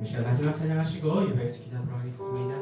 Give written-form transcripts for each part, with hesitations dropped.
이 시간 마지막 찬양하시고 예배에서 기도하도록 하겠습니다.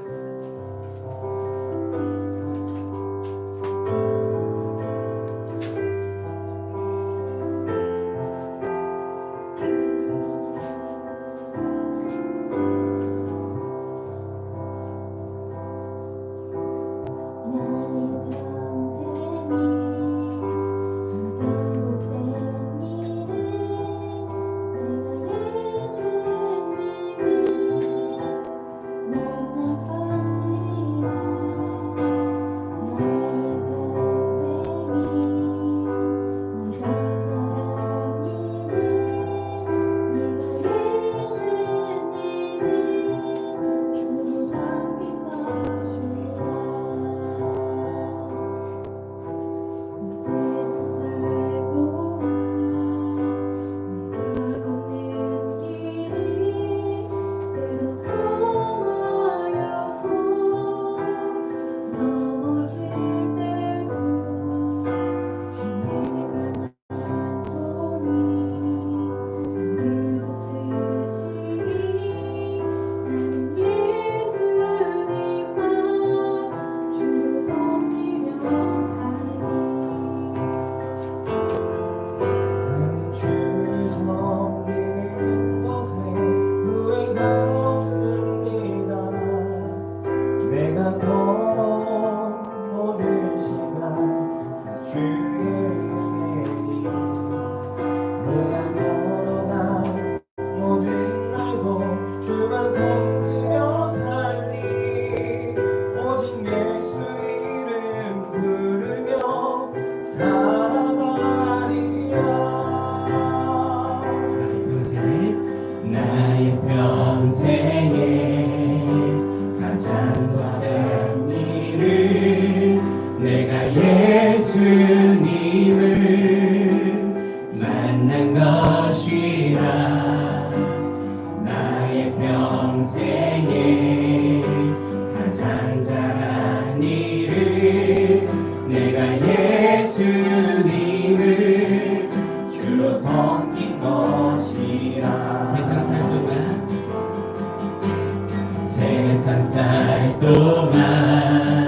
세상 살 동안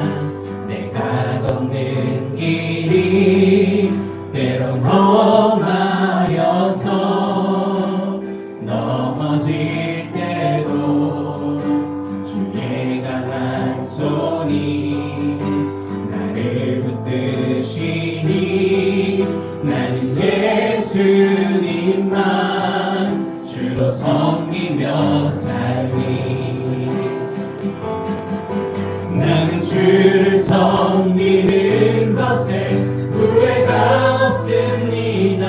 내가 걷는 길이 때론 험하여서 넘어질 때도 주의 강한 손이 나를 붙드시니 나는 예수님만 주로 섬기며 살리. 나는 주를 섬기는 것에 후회가 없습니다.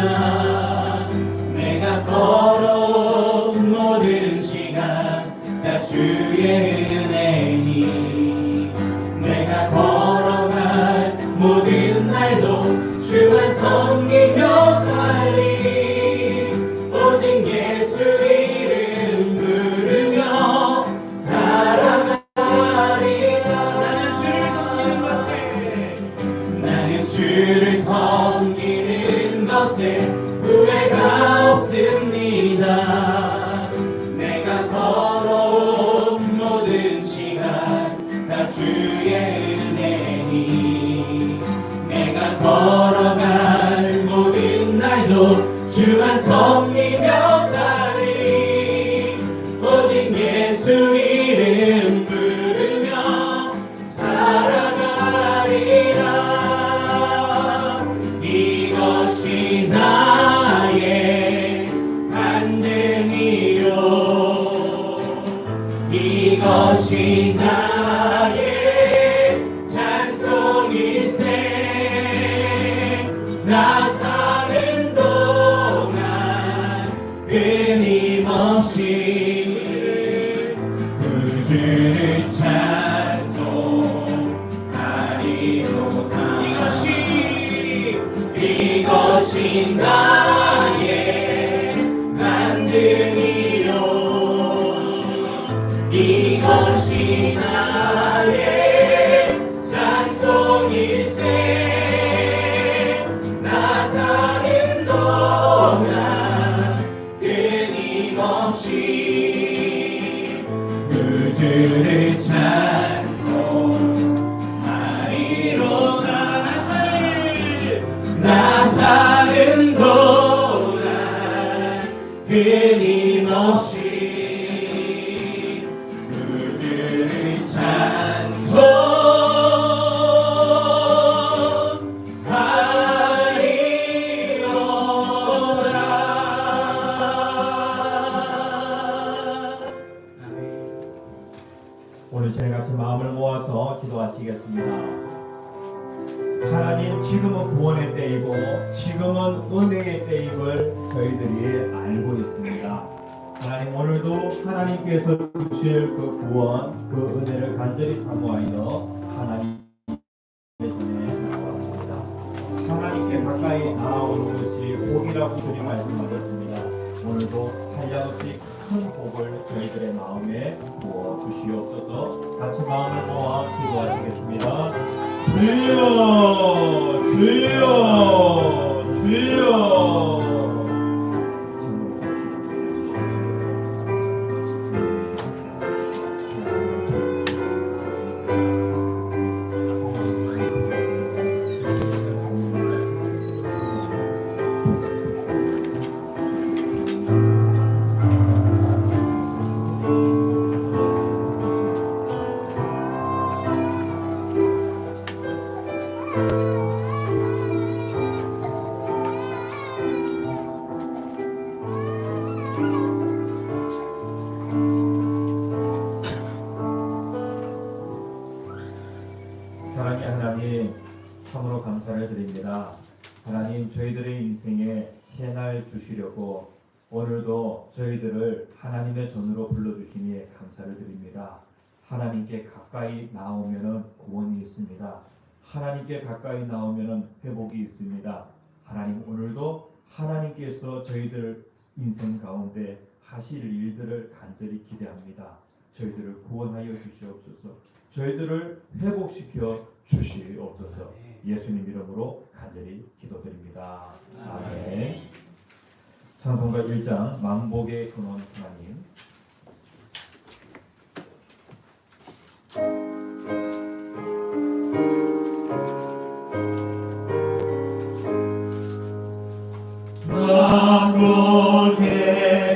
내가 걸어온 모든 시간 다 주의 은혜니 내가 걸어갈 모든 날도 주만 섬기며 살리. 오직 예수 이름 부르며 살아가. 주를 섬기는 것에 후회가 없습니다. 내가 걸어온 모든 시간 다 주의 은혜니 내가 걸어갈 모든 날도 주만 섬기며 살리. 오직 예수 이름 부르며 살아가리라. 이것이 나의 간증이요 이것이 나의 찬송일세. 나 사는 동안 끊임없이 구주를 찬송하리로다. 이것이 나의 간증이요 이것이 나의 찬송일세. 나 사는 동안 끊임없이 그들의 찬송하리로다. 나사는 도다 끊임없이 그들의 찬송하리로다. 오늘 저희 같이 마음을 모아서 기도하시겠습니다. 하나님, 지금은 구원의 때이고 지금은 은혜의 때임을 저희들이 알고 있습니다. 하나님, 오늘도 하나님께서 주실 그 구원, 그 은혜를 간절히 사모하여 하나님의 전에 나왔습니다. 하나님께 가까이 나아오는 것이 복이라고 주님 말씀하셨습니다. 오늘도 한량없이 큰 복을 저희들의 마음에 부어 주시옵소서. 같이 마음을 모아 기도하시겠습니다. 주여, 주여, 주여. 사랑의 하나님, 참으로 감사를 드립니다. 하나님, 저희들의 인생에 새날 주시려고 오늘도 저희들을 하나님의 전으로 불러주시니 감사를 드립니다. 하나님께 가까이 나오면은 구원이 있습니다. 하나님께 가까이 나오면은 회복이 있습니다. 하나님, 오늘도 하나님께서 저희들 인생 가운데 하실 일들을 간절히 기대합니다. 저희들을 구원하여 주시옵소서. 저희들을 회복시켜 주시옵소서. 예수님 이름으로 간절히 기도드립니다. 아멘. 찬송가 1장 만복의 근원 하나님. 만복의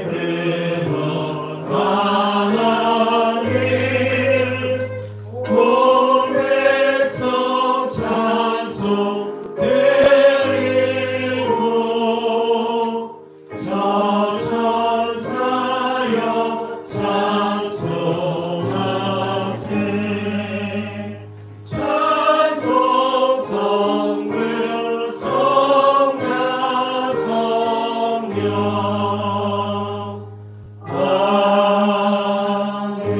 근원 하나님, 공백성 찬송 드리고 저 천사여 찬송하세. 찬송 성부 성자 성령. 아멘.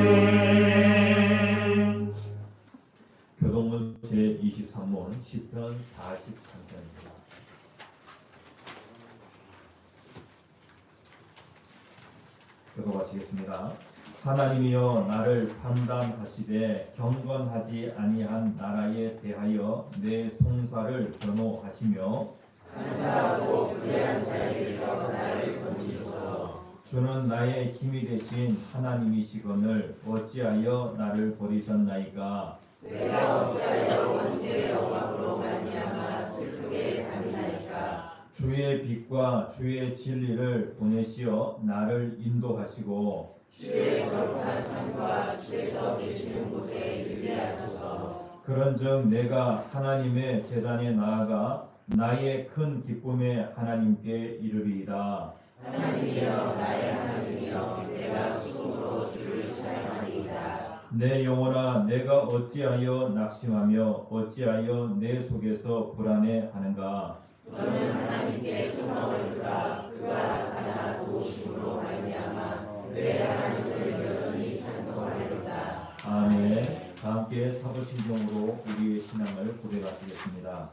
교동문 제23문 시편 43편입니다. 교도하시겠습니다. 하나님이여, 나를 판단하시되 경건하지 아니한 나라에 대하여 내 송사를 변호하시며 주는 나의 힘이 되신 하나님이시거늘 어찌하여 나를 버리셨나이까. 주의 빛과 주의 진리를 보내시어 나를 인도하시고 그런즉 내가 하나님의 제단에 나아가 나의 큰 기쁨의 하나님께 이르리이다. 내 영혼아, 내가 어찌하여 낙심하며 어찌하여 내 속에서 불안해하는가. 아멘. 다 함께 사도신경으로 우리의 신앙을 고백하시겠습니다.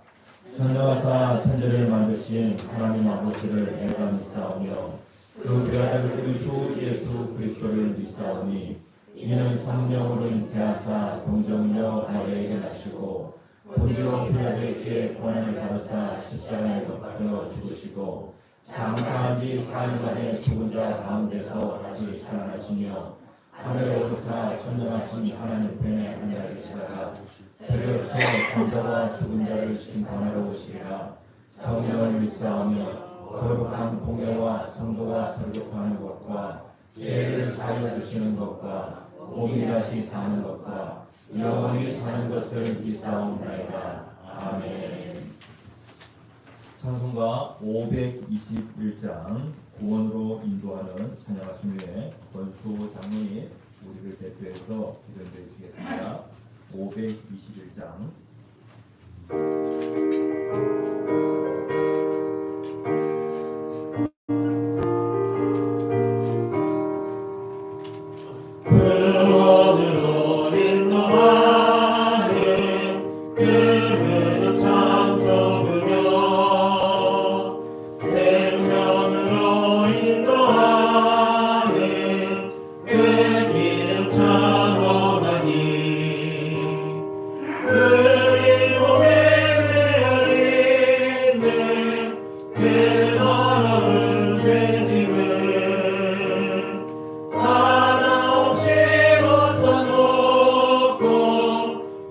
전능하사 천지를 만드신 하나님 아버지를 내가 믿사오며 그 외아들 우리 주 예수 그리스도를 믿사오니 이는 성령으로 잉태하사 동정녀 마리아에게 나시고 본디오 빌라도에게 고난을 받으사 십자가에 못 박혀 죽으시고 장사한 지 4일 만에 죽은 자 가운데서 다시 살아나시며 하늘에 오르사 전능하신 하나님 편에 앉아 계시다가 세례로서 장자와 죽은 자를 심판하러 오시리라. 성령을 믿사오며 거룩한 공예와 성도와 설교하는 것과 죄를 사하여 주시는 것과 몸이 다시 사는 것과 영원히 사는 것을 믿사옵나이다. 아멘. 찬송가 521장 구원으로 인도하는 찬양하신 후에 권수 장로님 우리를 대표해서 기도해 주시겠습니다. 521장 구원으로 인도하는 그분은 참 좋으며 생명으로 인도하는 그 길은 참 험하니 우리 몸에 되어 있는 그 더러운 죄짐을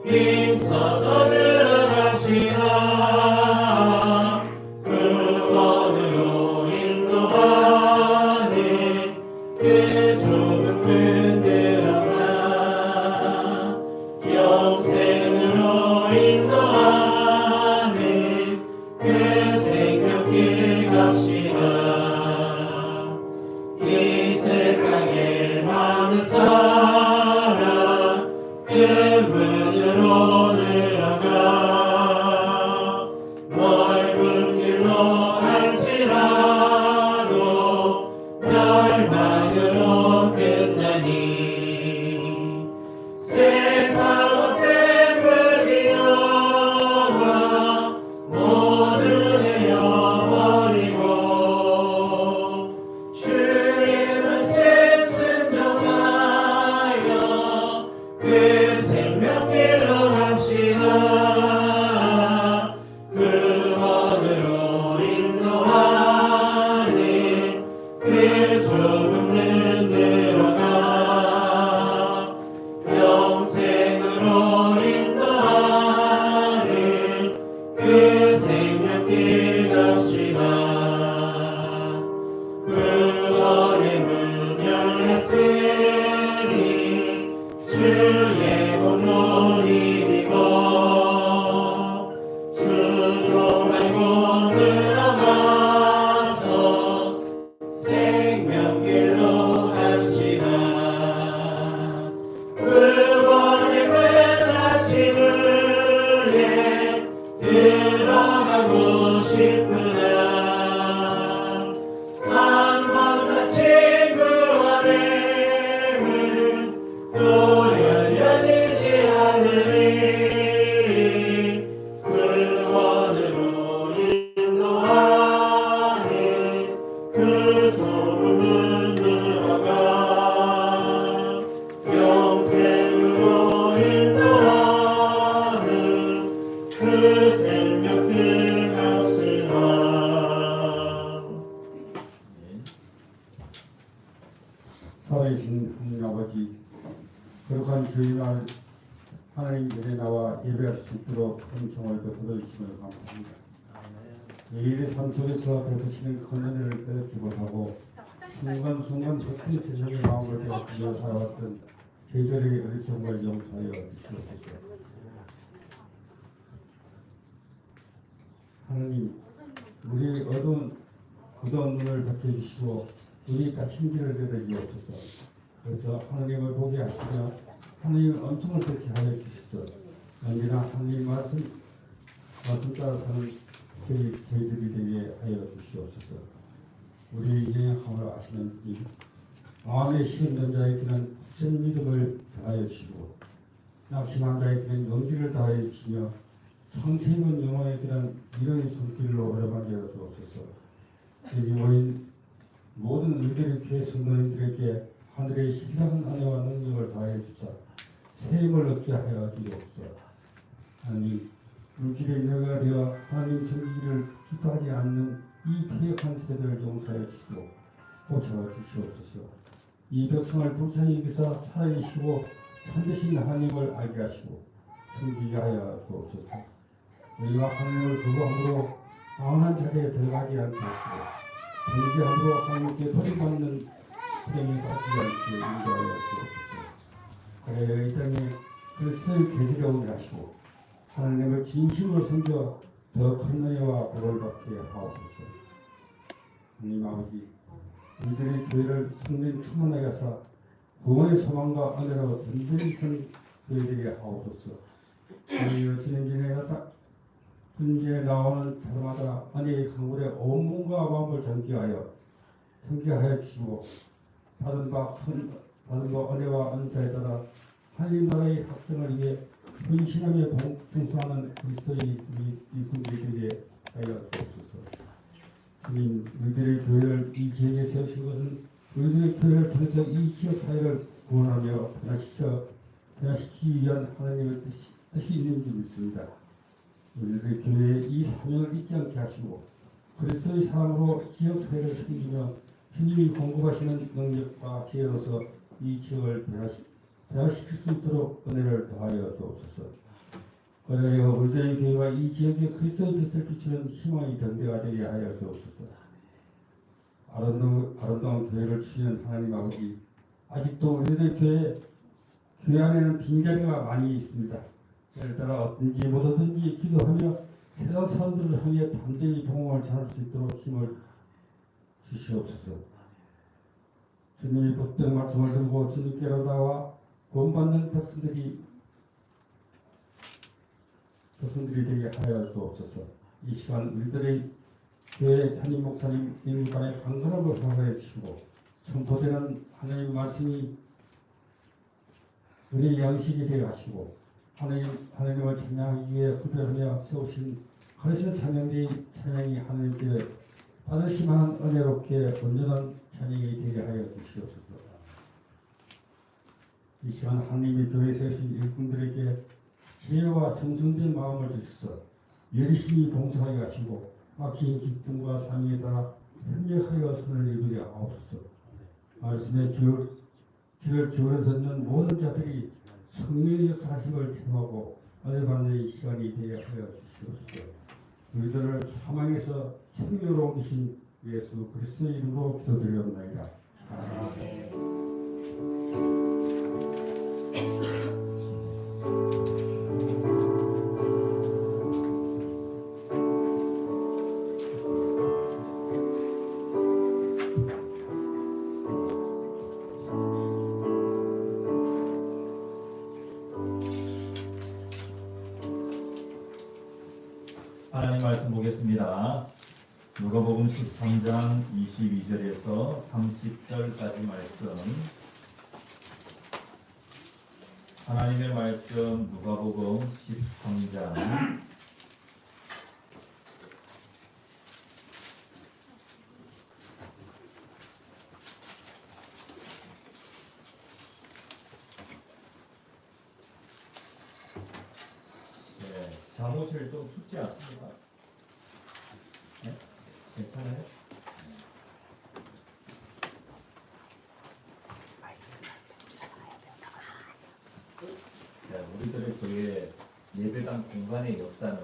힘써서 들어갑시다. 구원으로 인도하는 그 좁은 문 들어가 영생으로 인도하는 그 생명길 갑시다. 이 세상에 많은 사람 그 문으로 들어가 넓은 길로 갈지라도 멸망으로 끝나니 세상 헛된 불이여와 모두 내어버리고 주의 말씀 순종하여 그 생명길로 갑시다. 구원으로 인도하는 그 좁은 문 들어가 영생으로 인도하는 그 생명길 갑시다. 구원의 문 열렸으니 주의 공로 힘입어 주종 말고 들어가서 생명길로 갑시다. 구원의 문 닫힌 후에 들어가고 싶으나 한 번 닫힌 구원의 문 또 열려지지 않으니 구원으로 인도하는 그 좁은 문 들어가 영생으로 인도하는 그 생명길 갑시다. 살아계신 하나님 아버지, 거룩한 주일날 하나님 전에 나와 예배할 수 있도록 은총을 베풀어 주심을 감사합니다. 매일의 삶 속에서 베푸시는 큰 은혜를 깨닫지 못하고 순간순간 헛된 세상의 마음을 되어주며 살아왔던 제자리의 어리석음을 용서하여 주시옵소서. 하나님, 우리 어두운 눈을 밝혀주시고 우리 다친 길을 들어주옵소서. 그래서 하나님을 보게 하시며 하나님의 은총을 듣게 하여 주시옵소서. 언제나 하나님 말씀 따라 사는 저희들이 되게 하여 주시옵소서. 우리의 연약함을 아시는 주님, 마음에 시험된 자에게는 굳센 믿음을 더하여 주시고 낙심한 자에게는 용기를 더하여 주시며 상처 입은 영혼에게는 미련의 손길로 어루만져 주옵소서. 여기 모인 모든 우리들의 교회 성도님들에게 하늘의 신령한 은혜와 능력을 더하여 주사 새 힘을 얻게 하여 주옵소서. 하나님, 물질의 인내가 되어 하나님 섬기기를 기뻐하지 않는 이 퇴역한 세대를 용서해 주시고 고쳐 주시옵소서. 이 백성을 불쌍히 여기서 살아계시고 참되신 하나님을 알게 하시고 섬기게 하여 주옵소서. 우리가 하나님을 거부함으로 망언한 자리에 들어가지 않게 하시고 범죄함으로 하나님께 버림받는 불행에 빠지지 않게 인도하여 주옵소서. 그래야 이 땅에 그리스도의 계지력을 하시고 하나님을 진심으로 섬겨 더 큰 은혜와 복을 받게 하옵소서. 하나님 아버지, 우리들의 교회를 성령 충만하게 하사 구원의 소망과 은혜로 든든히 준 교회되게 하옵소서. 하나님 주님전에 나오는 자마다 은혜의 강물에 온 몸과 마음을 전개하여 주시고 받은 바 은혜와 은사에 따라 하나님 나라의 확정을 위해 헌신하며 충성하는 그리스도의 이분들이 되게 하여 주옵소서. 주님, 우리들의 교회를 이 지역에 세우신 것은 우리들의 교회를 통해서 이 지역 사회를 구원하며 변화시키기 위한 하나님의 뜻이 있는 줄 믿습니다. 우리들의 교회의 이 사명을 잊지 않게 하시고 그리스도의 사람으로 지역 사회를 섬기며 주님이 공급하시는 능력과 지혜로서 이 지역을 변화시킬 수 있도록 은혜를 더하여 주옵소서. 그래야 우리들의 교회가 이 지역에 그리스도의 빛을 비추는 희망의 등대가 되게 하여 주옵소서. 아름다운 교회를 주시는 하나님 아버지, 아직도 우리들의 교회 안에는 빈자리가 많이 있습니다. 예를 따라 어떤지 못하든지 기도하며 세상 사람들을 향해 담대히 복음을 전할 수 있도록 힘을 주시옵소서. 주님이 붙든 말씀을 들고 주님께로 나와 구원받는 백성들이 되게 하여 주옵소서. 이 시간 우리들의 교회 담임 목사님 인간의 강건함을 허락해 주시고 선포되는 하나님의 말씀이 우리의 양식이 되게 하시고 하나님을 찬양하기 위해 구별하며 세우신 그리스도 찬양의 찬양이 하나님께 받으시만한 은혜롭게 온전한 찬양이 되게 하여 주시옵소서. 이 시간 하나님의 교회에 세우신 일꾼들에게 지혜와 정성된 마음을 주셔서 열심히 봉사하게 하시고 막힌 기쁨과 사명에 따라 협력하여 선을 이루게 하옵소서. 말씀에 귀를 기울여 듣는 모든 자들이 성령의 역사심을 체험하고 은혜 받는 시간이 되게 하여 주시옵소서. 우리들을 사망에서 생명으로 옮기신 예수 그리스도의 이름으로 기도드리옵나이다. 아멘. 하나님 말씀 보겠습니다. 누가복음 13장 22절에서 30절까지 말씀. 하나님의 말씀 누가복음 13장 사무실 좀 춥지 않습니까? 네? 괜찮아요? 네, 우리들의 교회 예배당 공간의 역사는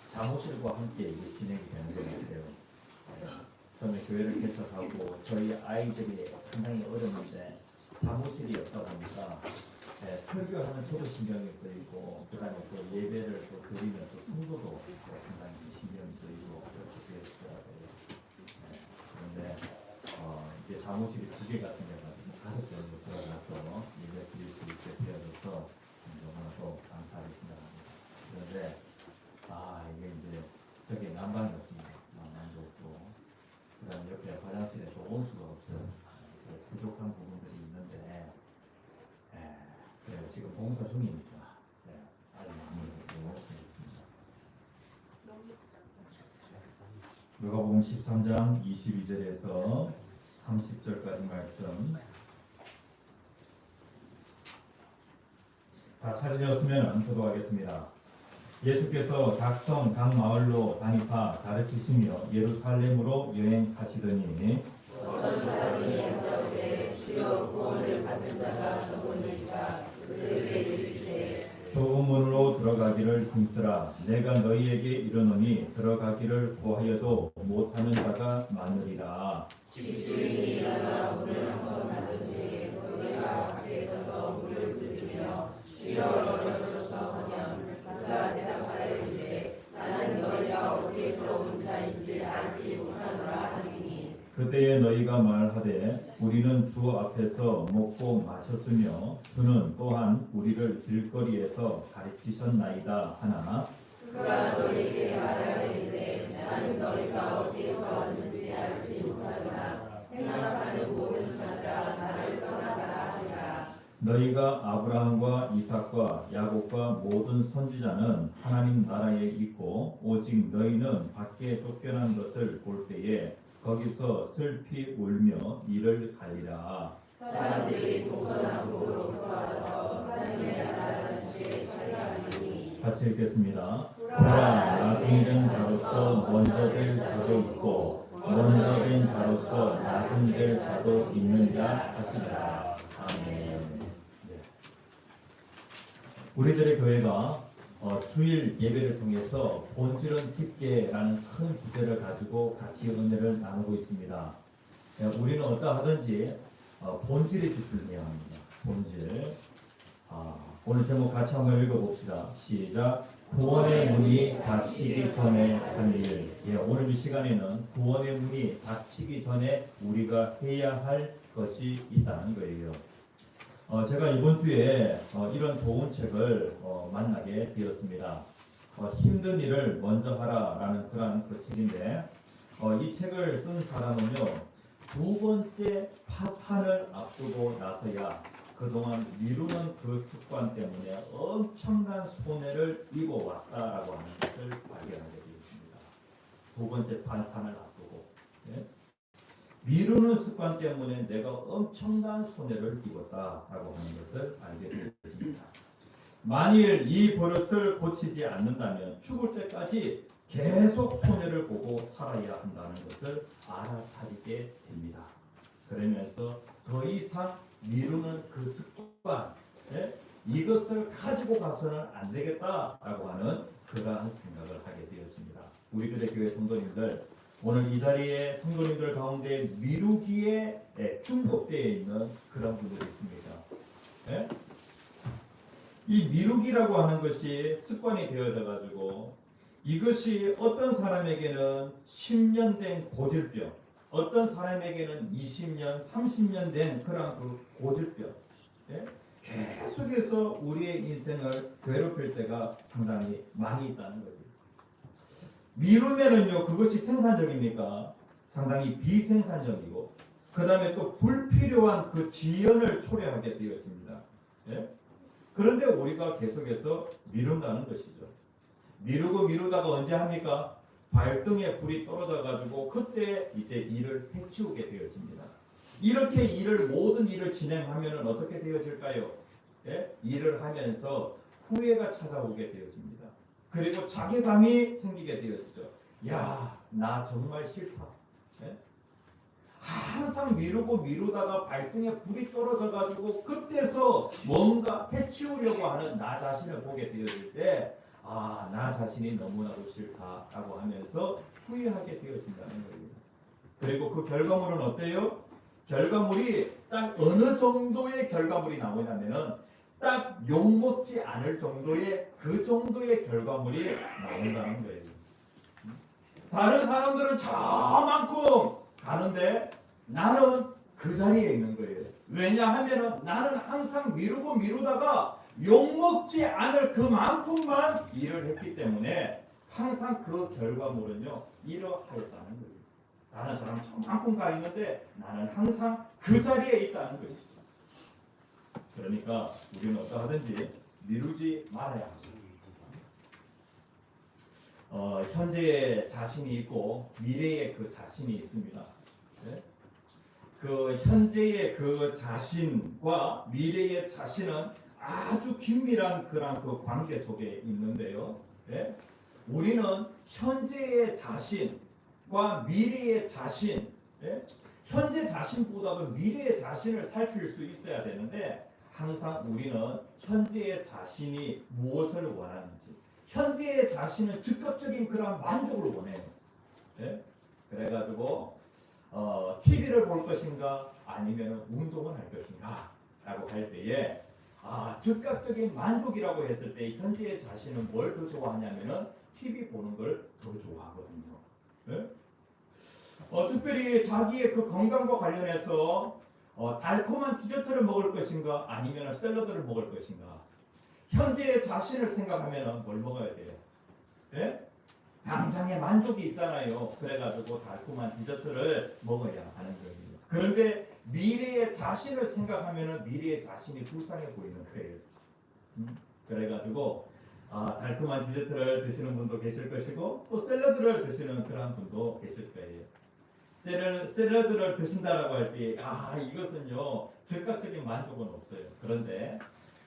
사무실과 함께 진행이 되는 것 같아요. 네, 처음에 교회를 개척하고 저희 아이들이 상당히 어렸는데 사무실이 없다 보니까 설교하는 저도 신경이 쓰이고 그다음에 또 예배를 또 드리면서 성도도 상당히 신경이 쓰이고 그렇게 되었어요. 그런데 이제 사무실이 2개가 생겨가지고 5명으로 들어가서 예배 드릴 수 있게 되어져서 너무나도 감사하게 생각합니다. 그런데 이게 이제 저기 난방이 없습니다. 난방도 없고 그다음에 옆에 화장실에 또 온수가 없어요. 부족한 부분들이 있는데 지금 봉사 중이니까 아주 마무리하도록 하겠습니다. 누가복음 13장 22절에서 30절까지 말씀. 다 찾으셨으면 교도하겠습니다. 예수께서 각 성 각 마을로 다니사 가르치시며 예루살렘으로 여행하시더니 어떤 사람이 저에게 주여 길을 힘쓰라. 내가 너희에게 이르노니 들어가기를 구하여도 못하는 자가 많으리라. 그때에 너희가 말하되 우리는 주 앞에서 먹고 마셨으며 주는 또한 우리를 길거리에서 가르치셨나이다 하나 너희가 아브라함과 이삭과 야곱과 모든 선지자는 하나님 나라에 있고 오직 너희는 밖에 쫓겨난 것을 볼 때에 거기서 슬피 울며 이를 갈리라. 같이 읽겠습니다. 보라, 나중이 된 자로서 먼저 될 자도 있고 먼저 된 자로서 나중 될 자도 있느니라 하시니라. 아멘. 우리들의 교회가 주일 예배를 통해서 본질은 깊게라는 큰 주제를 가지고 같이 은혜를 나누고 있습니다. 우리는 어떠하든지 본질에 집중해야 합니다. 본질. 오늘 제목 같이 한번 읽어봅시다. 시작. 구원의 문이 닫히기 전에 할 일. 오늘 이 시간에는 구원의 문이 닫히기 전에 우리가 해야 할 것이 있다는 거예요. 제가 이번 주에 이런 좋은 책을 만나게 되었습니다. 힘든 일을 먼저 하라라는 그런 그 책인데 이 책을 쓴 사람은요, 두 번째 파산을 앞두고 나서야 그동안 미루는 그 습관 때문에 엄청난 손해를 입어왔다라고 하는 것을 발견하게 되었습니다. 두 번째 파산을 앞두고. 네? 미루는 습관 때문에 내가 엄청난 손해를 입었다라고 하는 것을 알게 되었습니다. 만일 이 버릇을 고치지 않는다면 죽을 때까지 계속 손해를 보고 살아야 한다는 것을 알아차리게 됩니다. 그러면서 더 이상 미루는 그 습관, 이것을 가지고 가서는 안 되겠다라고 하는 그러한 생각을 하게 되었습니다. 우리들의 교회 성도님들, 오늘 이 자리에 성도님들 가운데 미루기에 중독되어 있는 그런 분들이 있습니다. 이 미루기라고 하는 것이 습관이 되어져 가지고 이것이 어떤 사람에게는 10년 된 고질병, 어떤 사람에게는 20년, 30년 된 그런 그 고질병, 계속해서 우리의 인생을 괴롭힐 때가 상당히 많이 있다는 거예요. 미루면은요, 그것이 생산적입니까? 상당히 비생산적이고, 그 다음에 또 불필요한 그 지연을 초래하게 되었습니다. 그런데 우리가 계속해서 미룬다는 것이죠. 미루고 미루다가 언제 합니까? 발등에 불이 떨어져 가지고 그때 이제 일을 해치우게 되어집니다. 이렇게 모든 일을 진행하면은 어떻게 되어질까요? 일을 하면서 후회가 찾아오게 되어집니다. 그리고 자괴감이 생기게 되어지죠. 야, 나 정말 싫다. 항상 미루다가 발등에 불이 떨어져 가지고 그때서 뭔가 해치우려고 하는 나 자신을 보게 되어질 때, 나 자신이 너무나도 싫다라고 하면서 후회하게 되어진다는 거예요. 그리고 그 결과물은 어때요? 결과물이 딱 어느 정도의 결과물이 나오냐면은 딱 욕먹지 않을 정도의 그 정도의 결과물이 나온다는 거예요. 다른 사람들은 저만큼 가는데 나는 그 자리에 있는 거예요. 왜냐하면 나는 항상 미루다가 욕먹지 않을 그만큼만 일을 했기 때문에 항상 그 결과물은요, 이러하였다는 거예요. 다른 사람 저만큼 가 있는데 나는 항상 그 자리에 있다는 것이죠. 그러니까 우리는 어떠하든지 미루지 말아야 합니다. 현재의 자신이 있고 미래의 그 자신이 있습니다. 그 현재의 그 자신과 미래의 자신은 아주 긴밀한 그런 그 관계 속에 있는데요. 우리는 현재의 자신과 미래의 자신, 현재 자신보다도 미래의 자신을 살필 수 있어야 되는데 항상 우리는 현재의 자신이 무엇을 원하는지, 현재의 자신은 즉각적인 그런 만족을 원해요. 예? 그래가지고 TV를 볼 것인가 아니면 운동을 할 것인가 라고 할 때에 즉각적인 만족이라고 했을 때 현재의 자신은 뭘 더 좋아하냐면은 TV 보는 걸 더 좋아하거든요. 예? 특별히 자기의 그 건강과 관련해서 달콤한 디저트를 먹을 것인가 아니면 샐러드를 먹을 것인가 현재의 자신을 생각하면 뭘 먹어야 돼요? 예? 당장의 만족이 있잖아요. 그래가지고 달콤한 디저트를 먹어야 하는 거예요. 그런데 미래의 자신을 생각하면 미래의 자신이 불쌍해 보이는 거예요. 그래가지고 달콤한 디저트를 드시는 분도 계실 것이고 또 샐러드를 드시는 그런 분도 계실 거예요. 샐러드를 드신다라고 할 때 이것은요 즉각적인 만족은 없어요. 그런데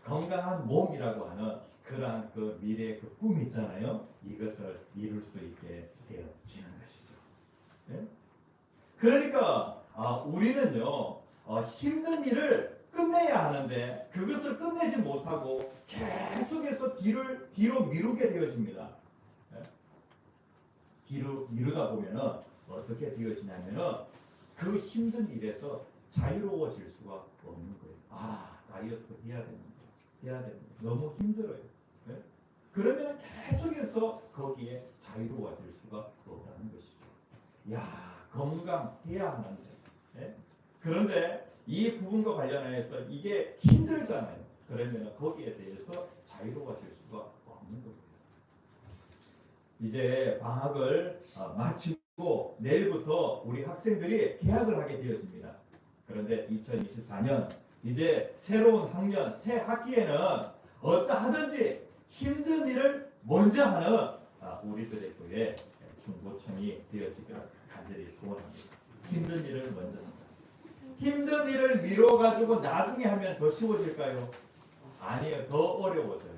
건강한 몸이라고 하는 그러한 그 미래의 그 꿈이 있잖아요. 이것을 이룰 수 있게 되어지는 것이죠. 예? 그러니까 우리는요 힘든 일을 끝내야 하는데 그것을 끝내지 못하고 계속해서 뒤로 미루게 되어집니다. 예? 뒤로 미루다 보면은 어떻게 되어지냐면은 그 힘든 일에서 자유로워질 수가 없는 거예요. 다이어트 해야 되는데 너무 힘들어요. 네? 그러면 계속해서 거기에 자유로워질 수가 없다는 것이죠. 건강해야 하는데 그런데 이 부분과 관련해서 이게 힘들잖아요. 그러면 거기에 대해서 자유로워질 수가 없는 거예요. 이제 방학을 마치고 내일부터 우리 학생들이 개학을 하게 되었습니다. 그런데 2024년 이제 새로운 학년 새 학기에는 어떠하든지 힘든 일을 먼저 하는 우리들의 교회 중고청이 되어지기를 간절히 소원합니다. 힘든 일을 먼저 한다. 힘든 일을 미뤄가지고 나중에 하면 더 쉬워질까요? 아니요, 더 어려워져요.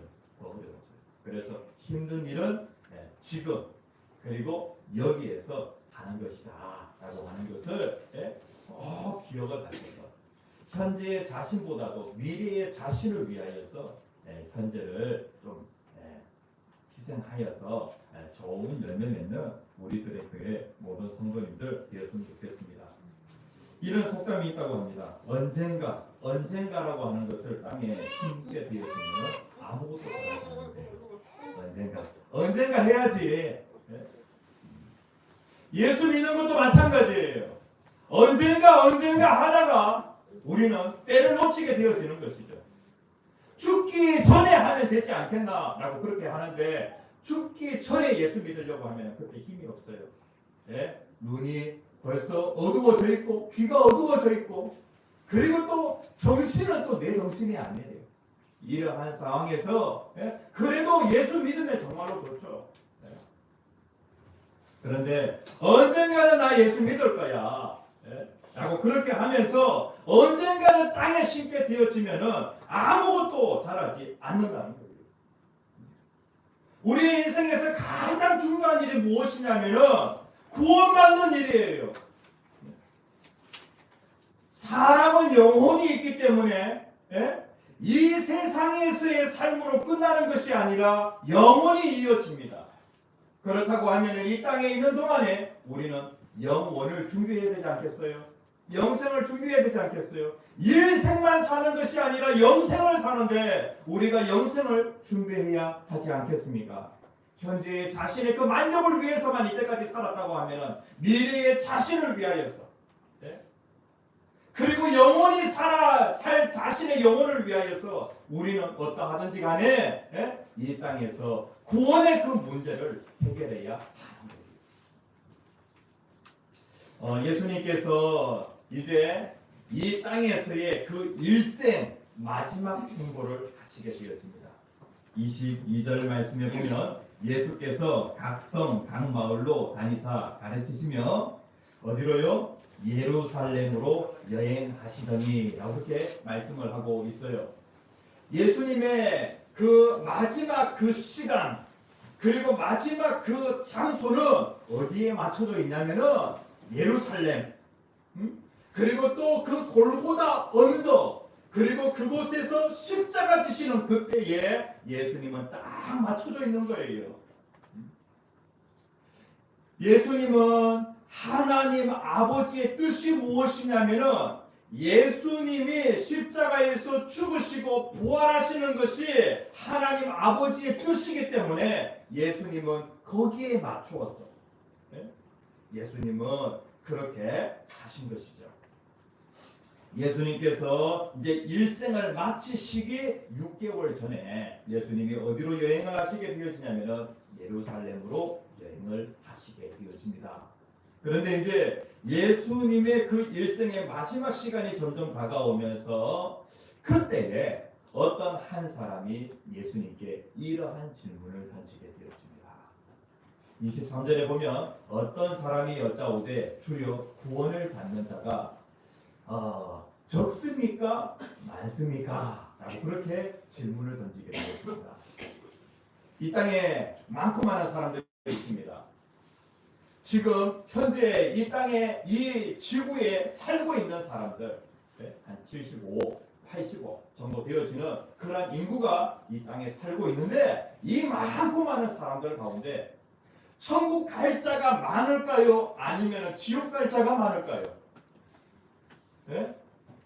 그래서 힘든 일은 지금 그리고 여기에서 하는 것이다 라고 하는 것을 꼭 기억을 하셔서 현재의 자신보다도 미래의 자신을 위하여서 현재를 좀 희생하여서 좋은 열매 맺는 우리들의 교회 모든 성도님들 되었으면 좋겠습니다. 이런 속담이 있다고 합니다. 언젠가라고 하는 것을 땅에 심게 되어지면 아무것도 잘하지 않는데 언젠가 해야지. 예수 믿는 것도 마찬가지예요. 언젠가 하다가 우리는 때를 놓치게 되어지는 것이죠. 죽기 전에 하면 되지 않겠나라고 그렇게 하는데 죽기 전에 예수 믿으려고 하면 그때 힘이 없어요. 눈이 벌써 어두워져 있고 귀가 어두워져 있고 그리고 또 정신은 또 내 정신이 아니에요. 이러한 상황에서 그래도 예수 믿으면 정말로 좋죠. 그런데 언젠가는 나 예수 믿을 거야 라고 그렇게 하면서 언젠가는 땅에 심게 되어지면은 아무것도 자라지 않는다는 거예요. 우리의 인생에서 가장 중요한 일이 무엇이냐면은 구원받는 일이에요. 사람은 영혼이 있기 때문에 이 세상에서의 삶으로 끝나는 것이 아니라 영혼이 이어집니다. 그렇다고 하면 이 땅에 있는 동안에 우리는 영원을 준비해야 되지 않겠어요? 영생을 준비해야 되지 않겠어요? 일생만 사는 것이 아니라 영생을 사는데 우리가 영생을 준비해야 하지 않겠습니까? 현재의 자신의 그 만족을 위해서만 이때까지 살았다고 하면 미래의 자신을 위하여서 그리고 영원히 살 자신의 영혼을 위하여서 우리는 어떠하든지 간에 이 땅에서 구원의 그 문제를 해결해야 하는 거예요. 예수님께서 이제 이 땅에서의 그 일생 마지막 행보를 하시게 되었습니다. 22절 말씀에 보면 예수께서 각 성, 각 마을로 다니사 가르치시며 어디로요? 예루살렘으로 여행하시더니 라고 그렇게 말씀을 하고 있어요. 예수님의 그 마지막 그 시간 그리고 마지막 그 장소는 어디에 맞춰져 있냐면은 예루살렘 그리고 또 그 골고다 언덕 그리고 그곳에서 십자가 펼쳐지시는 그때에 예수님은 딱 맞춰져 있는 거예요. 예수님은 하나님 아버지의 뜻이 무엇이냐면은 예수님이 십자가에서 죽으시고 부활하시는 것이 하나님 아버지의 뜻이기 때문에 예수님은 거기에 맞추었어. 예수님은 그렇게 사신 것이죠. 예수님께서 이제 일생을 마치시기 6개월 전에 예수님이 어디로 여행을 하시게 되어지냐면은 예루살렘으로 여행을 하시게 되어집니다. 그런데 이제 예수님의 그 일생의 마지막 시간이 점점 다가오면서 그때에 어떤 한 사람이 예수님께 이러한 질문을 던지게 되었습니다. 23절에 보면 어떤 사람이 여짜오되 주여 구원을 받는 자가 적습니까? 많습니까? 라고 그렇게 질문을 던지게 되었습니다. 이 땅에 많고 많은 사람들이 있습니다. 지금 현재 이 땅에 이 지구에 살고 있는 사람들 한 75, 85 정도 되어지는 그런 인구가 이 땅에 살고 있는데 이 많고 많은 사람들 가운데 천국 갈 자가 많을까요? 아니면 지옥 갈 자가 많을까요? 네?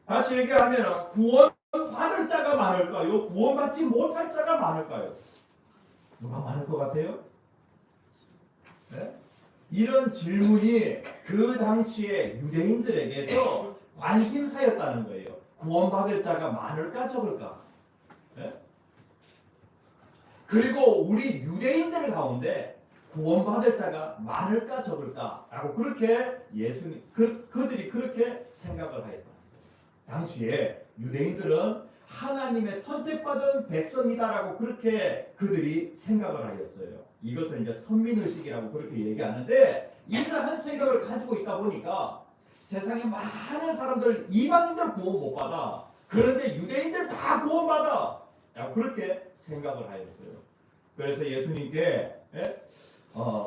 다시 얘기하면 구원 받을 자가 많을까요? 구원받지 못할 자가 많을까요? 누가 많을 것 같아요? 네? 이런 질문이 그 당시에 유대인들에게서 관심사였다는 거예요. 구원받을 자가 많을까 적을까? 네? 그리고 우리 유대인들 가운데 구원받을 자가 많을까 적을까? 라고 그렇게 예수님 그들이 그렇게 생각을 하였다. 당시에 유대인들은 하나님의 선택받은 백성이다라고 그렇게 그들이 생각을 하였어요. 이것을 이제 선민의식이라고 그렇게 얘기하는데 이러한 생각을 가지고 있다 보니까 세상에 많은 사람들 이방인들 구원 못 받아. 그런데 유대인들 다 구원 받아. 라고 그렇게 생각을 하였어요. 그래서 예수님께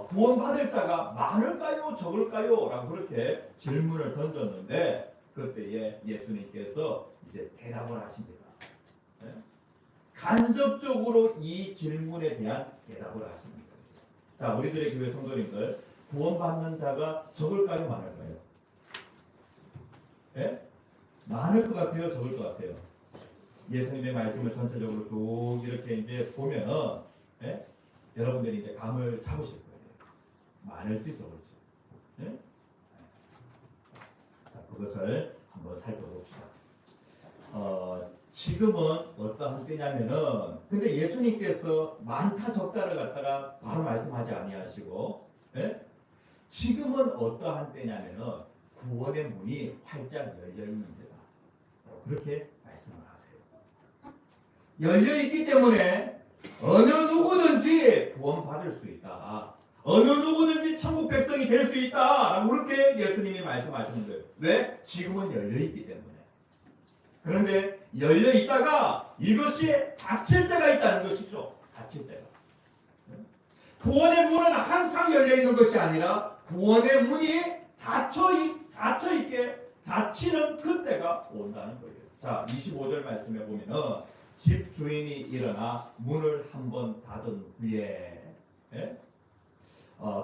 구원 받을 자가 많을까요? 적을까요? 라고 그렇게 질문을 던졌는데 그때에 예수님께서 이제 대답을 하십니다. 간접적으로 이 질문에 대한 대답을 하십니다. 자, 우리들의 교회 성도님들 구원받는 자가 적을까요? 많을까요? 예? 많을 것 같아요? 적을 것 같아요? 예수님의 말씀을 전체적으로 쭉 이렇게 이제 보면은 여러분들이 이제 감을 잡으실 거예요. 많을지 적을지. 자, 그것을 한번 살펴봅시다. 지금은 어떠한 때냐면은 근데 예수님께서 많다 적다를 갖다가 바로 말씀하지 아니하시고 지금은 어떠한 때냐면은 구원의 문이 활짝 열려 있는 데다. 그렇게 말씀을 하세요. 열려 있기 때문에 어느 누구든지 구원받을 수 있다. 어느 누구든지 천국 백성이 될 수 있다. 라고 그렇게 예수님이 말씀하시는 거예요. 왜? 지금은 열려 있기 때문에. 그런데 열려 있다가 이것이 닫힐 때가 있다는 것이죠. 닫힐 때가. 구원의 문은 항상 열려 있는 것이 아니라 구원의 문이 닫혀 있게 닫히는 그때가 온다는 거예요. 자, 25절 말씀에 보면은 집 주인이 일어나 문을 한번 닫은 후에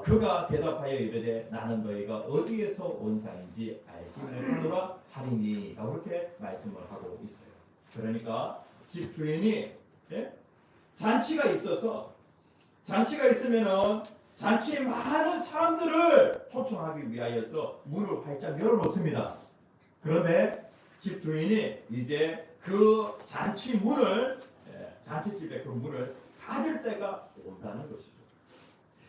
그가 대답하여 이르되 나는 너희가 어디에서 온 자인지 알지 못하노라 하리니 라고 그렇게 말씀을 하고 있어요. 그러니까 집 주인이 잔치가 있으면은 잔치에 많은 사람들을 초청하기 위하여서 문을 활짝 열어놓습니다. 그런데 집 주인이 이제 그 잔치 문을 잔치집의 그 문을 닫을 때가 온다는 것이죠.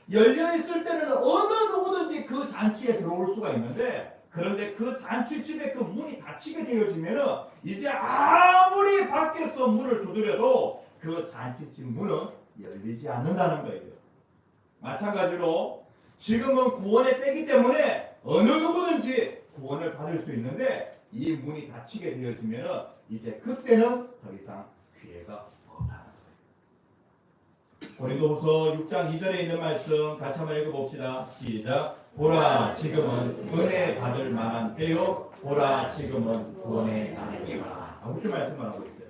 열려 있을 때는 어느 누구든지 그 잔치에 들어올 수가 있는데 그런데 그 잔치집의 그 문이 닫히게 되어지면은 이제 아무리 밖에서 문을 두드려도 그 잔치집 문은 열리지 않는다는 거예요. 마찬가지로 지금은 구원의 때이기 때문에 어느 누구든지 구원을 받을 수 있는데 이 문이 닫히게 되어지면은 이제 그때는 더 이상 기회가 없다는 거예요. 고린도후서 6장 2절에 있는 말씀 같이 한번 읽어봅시다. 시작. 보라 지금은 은혜 받을 만한 때요 보라 지금은 구원의 날이다. 이렇게 말씀을 하고 있어요.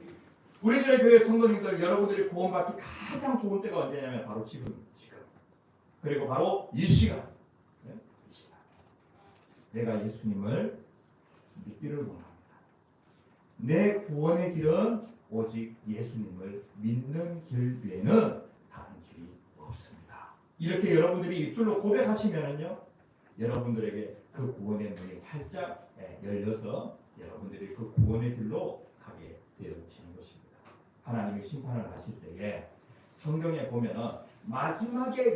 우리들의 교회 성도님들 여러분들이 구원받기 가장 좋은 때가 언제냐면 바로 지금. 그리고 바로 이 시간. 네? 이 시간. 내가 예수님을 믿기를 원합니다. 내 구원의 길은 오직 예수님을 믿는 길 외에는 다른 길이 없습니다. 이렇게 여러분들이 입술로 고백하시면은요, 여러분들에게 그 구원의 문이 활짝 열려서 여러분들이 그 구원의 길로 가게 되어지는 것입니다. 하나님이 심판을 하실 때에 성경에 보면은 마지막에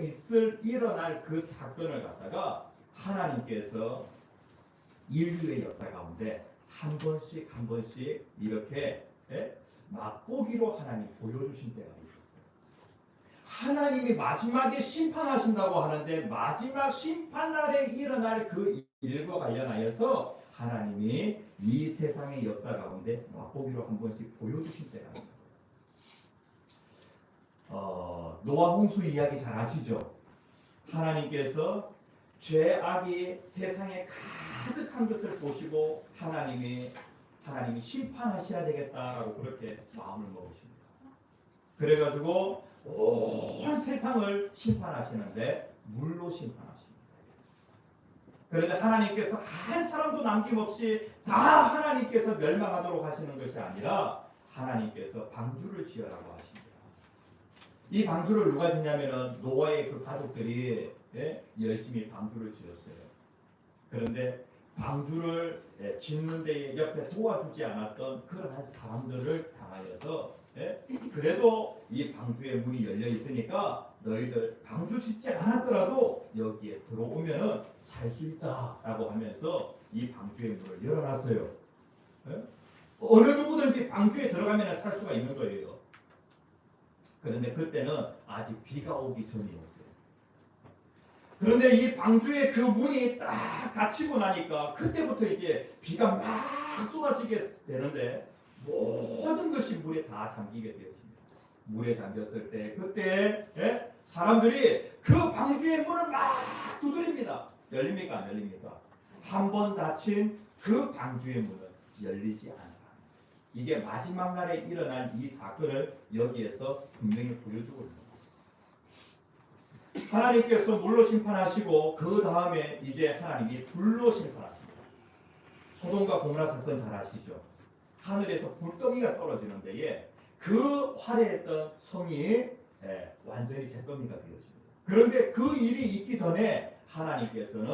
일어날 그 사건을 갖다가 하나님께서 인류의 역사 가운데 한 번씩 이렇게 맛보기로 하나님 보여주신 때가 있었어요. 하나님이 마지막에 심판하신다고 하는데 마지막 심판날에 일어날 그 일과 관련하여서 하나님이 이 세상의 역사 가운데 맛보기로 한 번씩 보여주신 때가 있습니다. 노아 홍수 이야기 잘 아시죠? 하나님께서 죄악이 세상에 가득한 것을 보시고 하나님이 심판하셔야 되겠다라고 그렇게 마음을 먹으십니다. 그래가지고 온 세상을 심판하시는데 물로 심판하십니다. 그런데 하나님께서 한 사람도 남김없이 다 하나님께서 멸망하도록 하시는 것이 아니라 하나님께서 방주를 지으라고 하십니다. 이 방주를 누가 짓냐면은 노아의 그 가족들이 열심히 방주를 지었어요. 그런데 방주를 짓는 데 옆에 도와주지 않았던 그러한 사람들을 당하여서 그래도 이 방주의 문이 열려 있으니까 너희들 방주 짓지 않았더라도 여기에 들어오면은 살 수 있다라고 하면서 이 방주의 문을 열어놨어요. 어느 누구든지 방주에 들어가면 살 수가 있는 거예요. 그런데 그때는 아직 비가 오기 전이었어요. 그런데 이 방주의 그 문이 딱 닫히고 나니까 그때부터 이제 비가 막 쏟아지게 되는데 모든 것이 물에 다 잠기게 되었습니다. 물에 잠겼을 때 그때 사람들이 그 방주의 문을 막 두드립니다. 열립니까? 안 열립니까? 한 번 닫힌 그 방주의 문은 열리지 않아요. 이게 마지막 날에 일어날 이 사건을 여기에서 분명히 보여주고 있는 거예요. 하나님께서 물로 심판하시고 그 다음에 이제 하나님이 불로 심판하십니다. 소돔과 고모라 사건 잘 아시죠? 하늘에서 불덩이가 떨어지는 데에 그 화려했던 성이 완전히 잿더미가 되어집니다. 그런데 그 일이 있기 전에 하나님께서는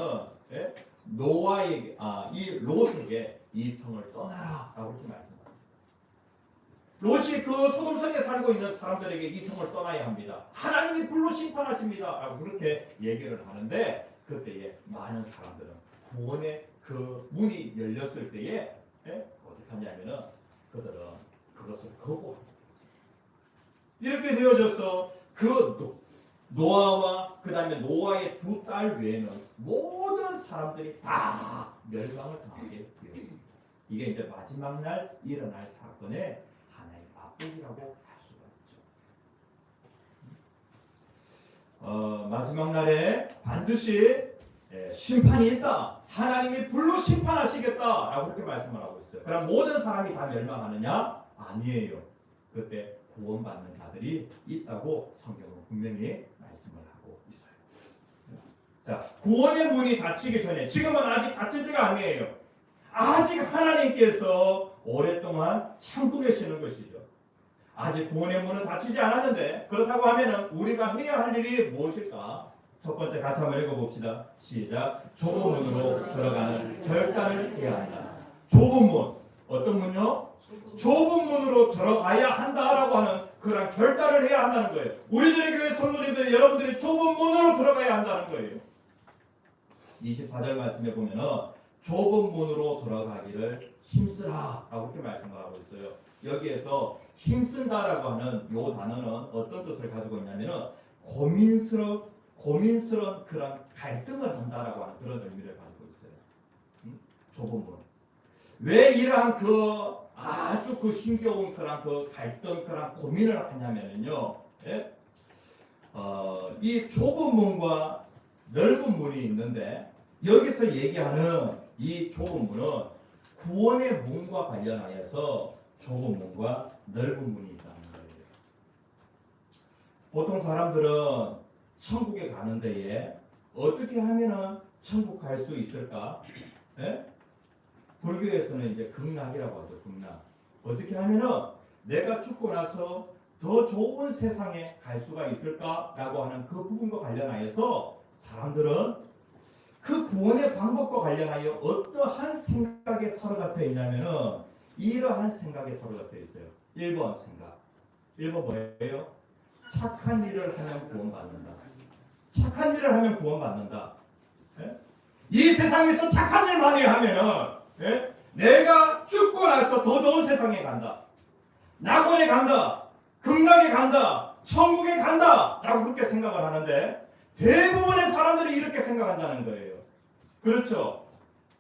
노아에게 이 롯에게 이 성을 떠나라라고 이렇게 말씀합니다. 롯이 그 소돔성에 살고 있는 사람들에게 이 성을 떠나야 합니다. 하나님이 불로 심판하십니다. 라고 그렇게 얘기를 하는데 그때에 많은 사람들은 구원의 그 문이 열렸을 때에 어떻게 하냐면은 그들은 그것을 거부합니다. 이렇게 되어져서 그 노아와 그 다음에 노아의 두 딸 외에는 모든 사람들이 다 멸망을 당하게 되었습니다. 이게 이제 마지막 날 일어날 사건의 하나의 맛보기라고 할 수가 있죠. 마지막 날에 반드시 심판이 있다. 하나님이 불로 심판하시겠다라고 그렇게 말씀을 하고 있어요. 그럼 모든 사람이 다 멸망하느냐? 아니에요. 그때 구원받는 자들이 있다고 성경은 분명히 말씀을 하고 있어요. 자, 구원의 문이 닫히기 전에 지금은 아직 닫힐 때가 아니에요. 아직 하나님께서 오랫동안 참고 계시는 것이죠. 아직 구원의 문은 닫히지 않았는데 그렇다고 하면은 우리가 해야 할 일이 무엇일까? 첫 번째 같이 한번 읽어봅시다. 시작. 좁은 문으로 들어가는 결단을 해야 한다. 좁은 문. 어떤 문요? 좁은 문으로 들어가야 한다라고 하는 그런 결단을 해야 한다는 거예요. 우리들의 교회 성도님들이 여러분들이 좁은 문으로 들어가야 한다는 거예요. 24절 말씀에 보면은 좁은 문으로 들어가기를 힘쓰라 라고 이렇게 말씀을 하고 있어요. 여기에서 힘쓴다라고 하는 요 단어는 어떤 뜻을 가지고 있냐면은 고민스러운 그런 갈등을 한다라고 하는 그런 의미를 가지고 있어요. 좁은 문. 왜 이러한 아주 힘겨운 그런 갈등, 그런 고민을 하냐면요. 이 좁은 문과 넓은 문이 있는데 여기서 얘기하는 이 좁은 문은 구원의 문과 관련하여서 좁은 문과 넓은 문이 있다는 거예요. 보통 사람들은 천국에 가는 데에 어떻게 하면은 천국 갈 수 있을까? 예? 불교에서는 이제 극락이라고 하죠. 극락. 어떻게 하면은 내가 죽고 나서 더 좋은 세상에 갈 수가 있을까라고 하는 그 부분과 관련하여서 사람들은 그 구원의 방법과 관련하여 어떠한 생각에 사로잡혀 있냐면은 이러한 생각에 사로잡혀 있어요. 1번 생각. 1번 뭐예요? 착한 일을 하면 구원받는다. 착한 일을 하면 구원받는다. 예? 이 세상에서 착한 일 많이 하면은 예? 내가 죽고 나서 더 좋은 세상에 간다. 낙원에 간다. 극락에 간다. 천국에 간다. 라고 그렇게 생각을 하는데 대부분의 사람들이 이렇게 생각한다는 거예요. 그렇죠?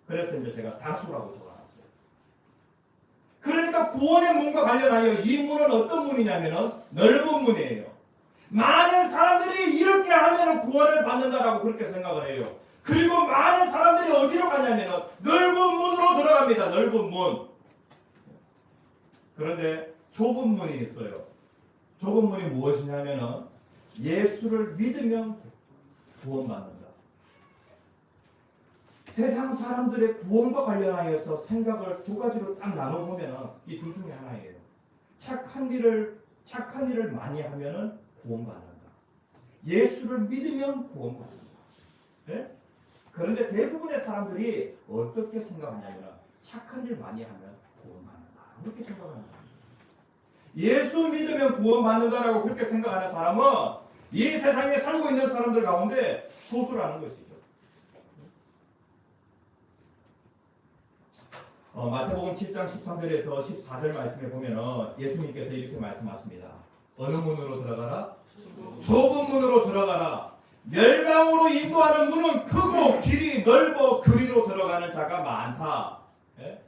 그래서 이제 제가 다수라고 적어놨어요. 그러니까 구원의 문과 관련하여 이 문은 어떤 문이냐면은 넓은 문이에요. 많은 사람들이 이렇게 하면은 구원을 받는다라고 그렇게 생각을 해요. 그리고 많은 사람들이 어디로 가냐면은 넓은 문으로 들어갑니다. 넓은 문. 그런데 좁은 문이 있어요. 좁은 문이 무엇이냐면은 예수를 믿으면 구원받는다. 세상 사람들의 구원과 관련하여서 생각을 두 가지로 딱 나눠보면은 이 둘 중에 하나예요. 착한 일을 많이 하면은 구원받는다. 예수를 믿으면 구원받는다. 네? 그런데 대부분의 사람들이 어떻게 생각하냐면 착한 일 많이 하면 구원받는다. 그렇게 생각합니다. 예수 믿으면 구원받는다라고 그렇게 생각하는 사람은 이 세상에 살고 있는 사람들 가운데 소수라는 것이죠. 마태복음 7장 13절에서 14절 말씀에 보면 예수님께서 이렇게 말씀하십니다. 어느 문으로 들어가라? 좁은 문으로 들어가라. 멸망으로 인도하는 문은 크고 길이 넓어 그리로 들어가는 자가 많다. 예?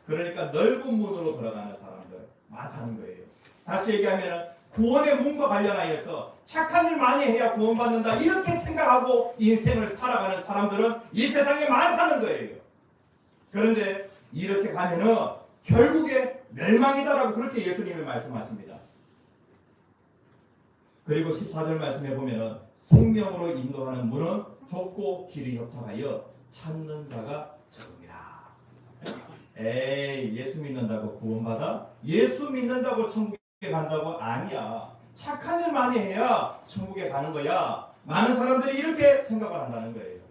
그러니까 넓은 문으로 들어가는 사람들 많다는 거예요. 다시 얘기하면 구원의 문과 관련하여서 착한 일 많이 해야 구원받는다 이렇게 생각하고 인생을 살아가는 사람들은 이 세상에 많다는 거예요. 그런데 이렇게 가면은 결국에 멸망이다라고 그렇게 예수님이 말씀하십니다. 그리고 14절 말씀해 보면은 생명으로 인도하는 문은 좁고 길이 협착하여 찾는 자가 적음이라. 에이, 예수 믿는다고 구원받아? 예수 믿는다고 천국에 간다고? 아니야. 착한 일 많이 해야 천국에 가는 거야. 많은 사람들이 이렇게 생각을 한다는 거예요.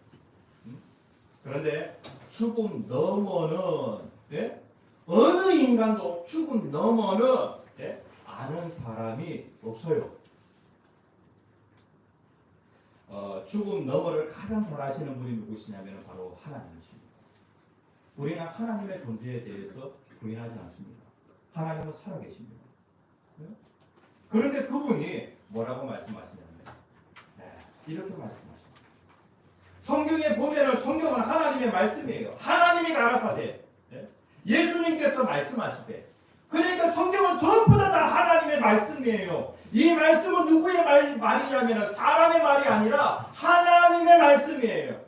그런데 죽음 너머는 어느 인간도 죽음 너머는 아는 사람이 없어요. 죽음 너머를 가장 잘 아시는 분이 누구시냐면 바로 하나님이십니다. 우리는 하나님의 존재에 대해서 부인하지 않습니다. 하나님은 살아계십니다. 그런데 그분이 뭐라고 말씀하시냐면 이렇게 말씀하십니다. 성경에 보면은 성경은 하나님의 말씀이에요. 하나님이 가라사대 예수님께서 말씀하시되 그러니까 성경은 전부 다 하나님의 말씀이에요. 이 말씀은 누구의 말이냐면 사람의 말이 아니라 하나님의 말씀이에요.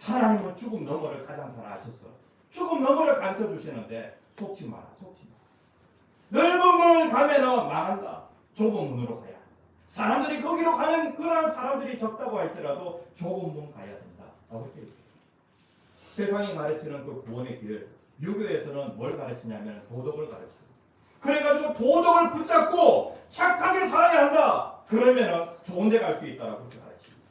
하나님은 죽음 너머를 가장 잘 아셔서 죽음 너머를 가르쳐 주시는데 속지 마라. 넓은 문을 가면은 망한다. 좁은 문으로 가야 한다. 사람들이 거기로 가는 그런 사람들이 적다고 할지라도 좁은 문 가야 된다. 세상이 가르치는 그 구원의 길, 유교에서는 뭘 가르치냐면 도덕을 가르쳐요. 그래가지고 도덕을 붙잡고 착하게 살아야 한다. 그러면은 좋은 데 갈 수 있다라고 그렇게 가르칩니다.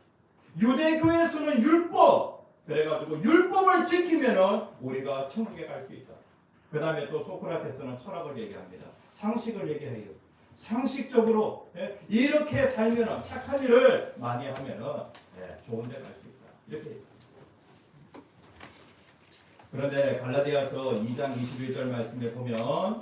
유대교에서는 율법, 그래가지고 율법을 지키면은 우리가 천국에 갈 수 있다. 그 다음에 또 소크라테스는 철학을 얘기합니다. 상식을 얘기해요. 상식적으로 이렇게 살면은 착한 일을 많이 하면은 좋은 데 갈 수 있다. 이렇게 얘기합니다. 그런데 갈라디아서 2장 21절 말씀에 보면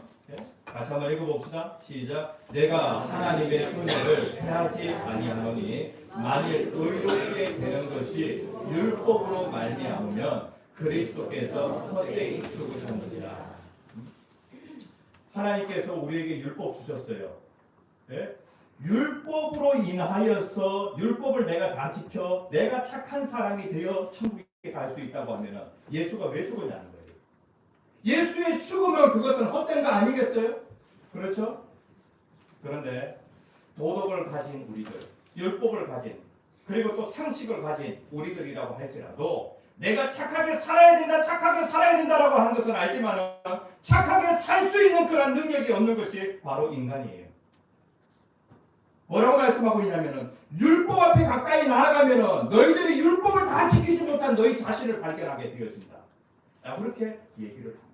같이 한번 읽어봅시다. 시작. 내가 하나님의 은혜를 패하지 아니하노니 만일 의롭게 되는 것이 율법으로 말미암으면 그리스도께서 헛되이 죽으셨느니라. 하나님께서 우리에게 율법 주셨어요. 율법으로 인하여서 율법을 내가 다 지켜 내가 착한 사람이 되어 천국에 갈 수 있다고 하면 예수가 왜 죽었냐는 거예요. 예수의 죽음은 그것은 헛된 거 아니겠어요? 그렇죠? 그런데 도덕을 가진 우리들, 율법을 가진, 그리고 또 상식을 가진 우리들이라고 할지라도 내가 착하게 살아야 된다, 착하게 살아야 된다라고 하는 것은 알지만 착하게 살 수 있는 그런 능력이 없는 것이 바로 인간이에요. 뭐라고 말씀하고 있냐면은 율법 앞에 가까이 나아가면은 너희들이 율법을 다 지키지 못한 너희 자신을 발견하게 되어진다. 그렇게 얘기를 합니다.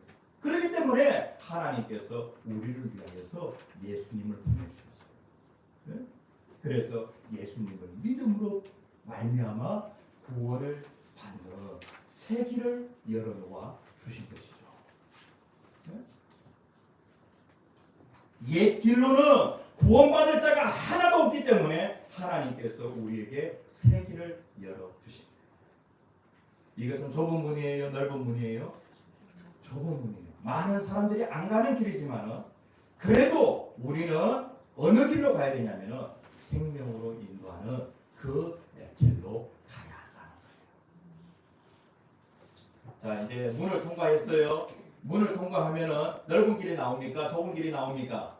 그렇기 때문에 하나님께서 우리를 위하여서 예수님을 보내주셨어요. 네? 그래서 예수님을 믿음으로 말미암아 구원을 받는 새 길을 열어놓아 주신 것이죠. 네? 옛 길로는 구원받을 자가 하나도 없기 때문에 하나님께서 우리에게 새 길을 열어주십니다. 이것은 좁은 문이에요? 넓은 문이에요? 좁은 문이에요. 많은 사람들이 안 가는 길이지만 그래도 우리는 어느 길로 가야 되냐면 생명으로 인도하는 그 길로 가야 한다는 거예요. 자, 이제 문을 통과했어요. 문을 통과하면은 넓은 길이 나옵니까? 좁은 길이 나옵니까?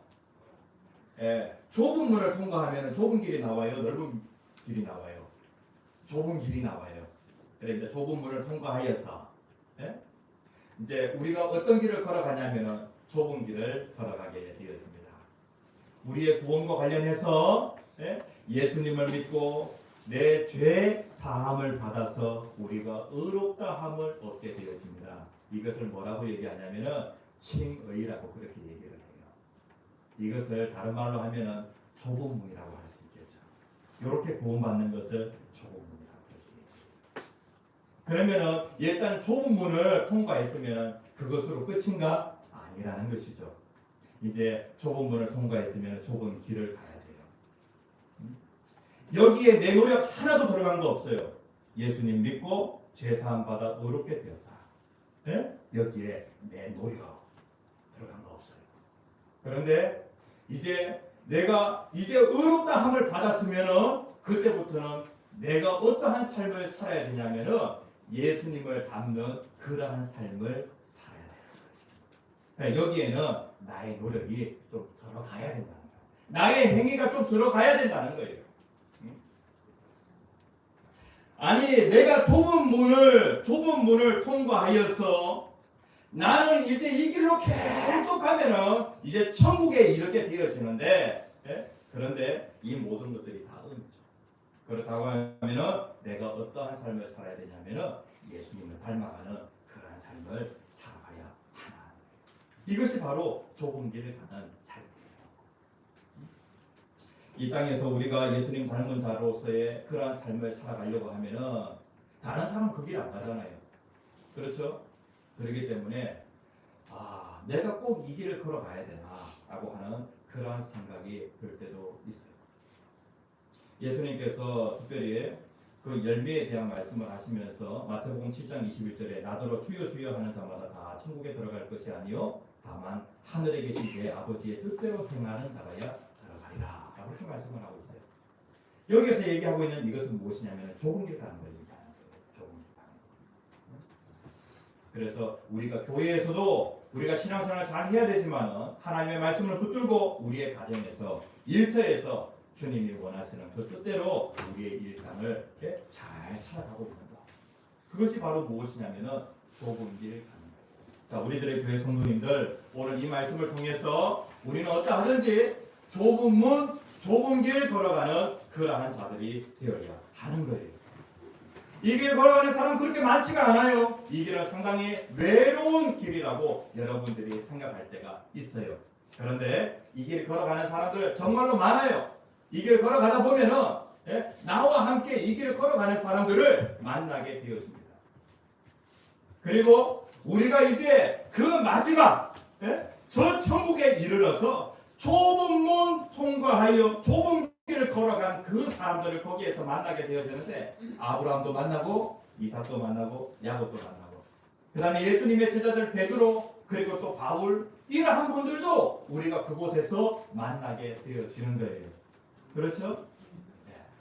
예, 좁은 문을 통과하면은 좁은 길이 나와요. 넓은 길이 나와요. 좁은 길이 나와요. 그래 이제 좁은 문을 통과하여서 예? 이제 우리가 어떤 길을 걸어가냐면은 좁은 길을 걸어가게 되었습니다. 우리의 구원과 관련해서 예? 예수님을 믿고 내 죄 사함을 받아서 우리가 의롭다함을 얻게 되었습니다. 이것을 뭐라고 얘기하냐면은 칭의라고 그렇게 얘기를 해요. 이것을 다른 말로 하면은 좁은 문이라고 할 수 있겠죠. 이렇게 구원받는 것을 좁은 문이라고 하죠. 그러면은 일단 좁은 문을 통과했으면은 그것으로 끝인가? 아니라는 것이죠. 이제 좁은 문을 통과했으면 좁은 길을 가야 돼요. 여기에 내 노력 하나도 들어간 거 없어요. 예수님 믿고 죄사함 받아 의롭게 되었다. 네? 여기에 내 노력 들어간 거 없어요. 그런데 이제 내가 이제 의롭다함을 받았으면은 그때부터는 내가 어떠한 삶을 살아야 되냐면은 예수님을 닮는 그러한 삶을 살아야 돼요. 여기에는 나의 노력이 좀 들어가야 된다는 거예요. 나의 행위가 좀 들어가야 된다는 거예요. 아니 내가 좁은 문을 통과하여서 나는 이제 이 길로 계속 가면은 이제 천국에 이르게 되어지는데 예? 그런데 이 모든 것들이 다 은이죠. 그렇다고 하면은 내가 어떠한 삶을 살아야 되냐면은 예수님을 닮아가는 그러한 삶을 살아가야 하나. 이것이 바로 좁은 길을 가는 삶이에요. 이 땅에서 우리가 예수님 닮은 자로서의 그러한 삶을 살아가려고 하면은 다른 사람 그 길 안 가잖아요. 그렇죠? 그렇기 때문에 내가 꼭 이 길을 걸어가야 되나라고 하는 그러한 생각이 들 때도 있어요. 예수님께서 특별히 그 열매에 대한 말씀을 하시면서 마태복음 7장 21절에 나더러 주여 주여 하는 자마다 다 천국에 들어갈 것이 아니요 다만 하늘에 계신 내 아버지의 뜻대로 행하는 자라야 들어가리라 라고 이렇게 말씀을 하고 있어요. 여기서 얘기하고 있는 이것은 무엇이냐면 좁은 길 가는 거예요. 좁은 길 가는 거. 그래서 우리가 교회에서도 우리가 신앙생활을 잘 해야 되지만 하나님의 말씀을 붙들고 우리의 가정에서 일터에서 주님이 원하시는 그 뜻대로 우리의 일상을 이렇게 잘 살아가고 있는 것. 그것이 바로 무엇이냐면은 좁은 길 가는 거예요. 자, 우리들의 교회 성도님들 오늘 이 말씀을 통해서 우리는 어떠하든지 좁은 문, 좁은 길 걸어가는 그러한 자들이 되어야 하는 거예요. 이 길 걸어가는 사람 그렇게 많지가 않아요. 이 길은 상당히 외로운 길이라고 여러분들이 생각할 때가 있어요. 그런데 이 길 걸어가는 사람들 정말로 많아요. 이 길 걸어가다 보면은 나와 함께 이 길을 걸어가는 사람들을 만나게 되어집니다. 그리고 우리가 이제 그 마지막 저 천국에 이르러서 좁은 문 통과하여 좁은 길을 걸어간 그 사람들을 거기에서 만나게 되어지는데 아브라함도 만나고 이삭도 만나고 야곱도 만나고 그 다음에 예수님의 제자들 베드로 그리고 또 바울 이러한 분들도 우리가 그곳에서 만나게 되어지는 거예요. 그렇죠?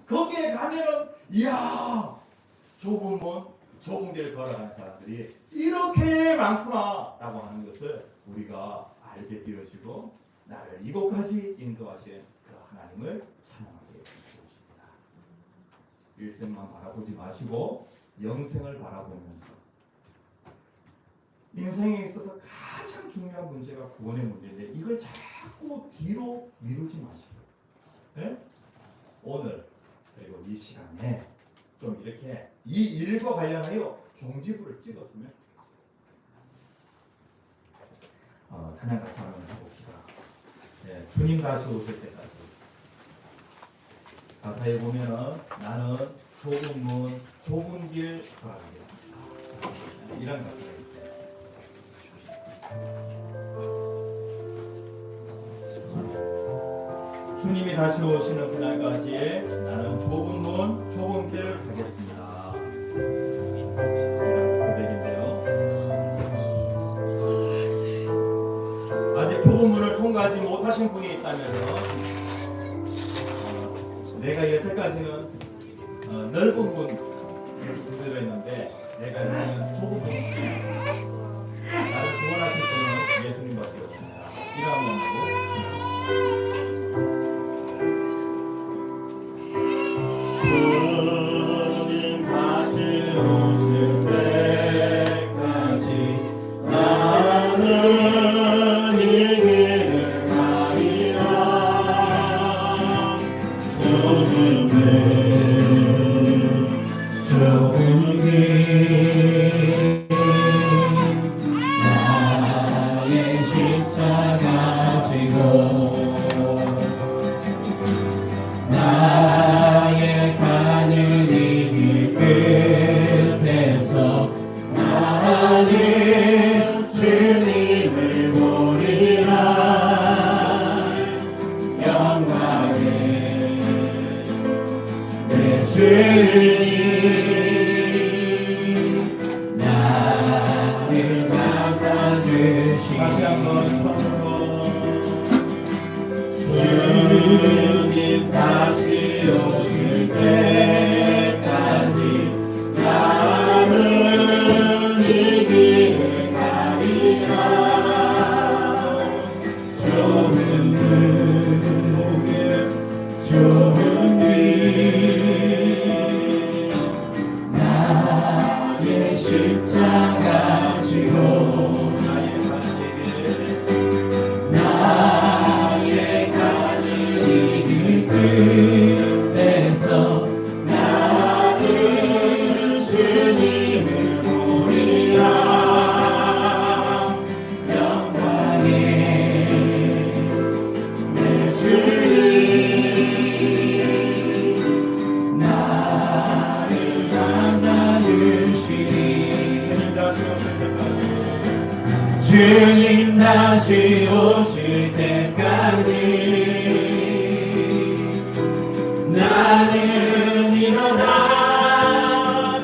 거기에 가면은 이야 좁은 문 좁은 길을 걸어가는 사람들이 이렇게 많구나라고 하는 것을 우리가 알게 되어지고 나를 이곳까지 인도하신 그 하나님을 찬양하게 되어집니다. 일생만 바라보지 마시고 영생을 바라보면서 인생에 있어서 가장 중요한 문제가 구원의 문제인데 이걸 자꾸 뒤로 미루지 마시고 네? 오늘 그리고 이 시간에 좀 이렇게 이 일과 관련하여 종지부를 찍었으면 좋겠어요. 찬양 같이 한번 해봅시다. 네, 주님 다시 오실 때까지. 가사에 보면은 나는 좁은 문, 좁은 길 걸어가겠습니다. 이런 가사가 있어요. 주님이 다시 오시는 그날까지 나는 좁은 문, 좁은 길 가겠습니다. 이런 고백인데요. 아직 좁은 문을 통과하지 못하신 분이 있다면 내가 여태까지는 넓은 문 계속 두드려 있는데 내가 이제는 좁은 문 나를 구원하실 분은 예수님밖에 없습니다. 이런 마음으로 주님 다시 오실 때까지 나는 이 길을 가리라. 좁은 길 나의 십자가 지고 나의 가는 이 길 끝에서 나는 주님을 보리라. 영광에 내 주님 나를 맞아주시니 다시 한번 처음으로 주님 다시 오실 때까지 나는 이 길을 가리라. 좁은 문, 좁은 길 나의 십자가 지고 나의 가는 이 길 끝에서 나는 주님을 보리라. 영광에 내 주님 나를 만나주시니 주님 다시 오실 때까지 나는 일어나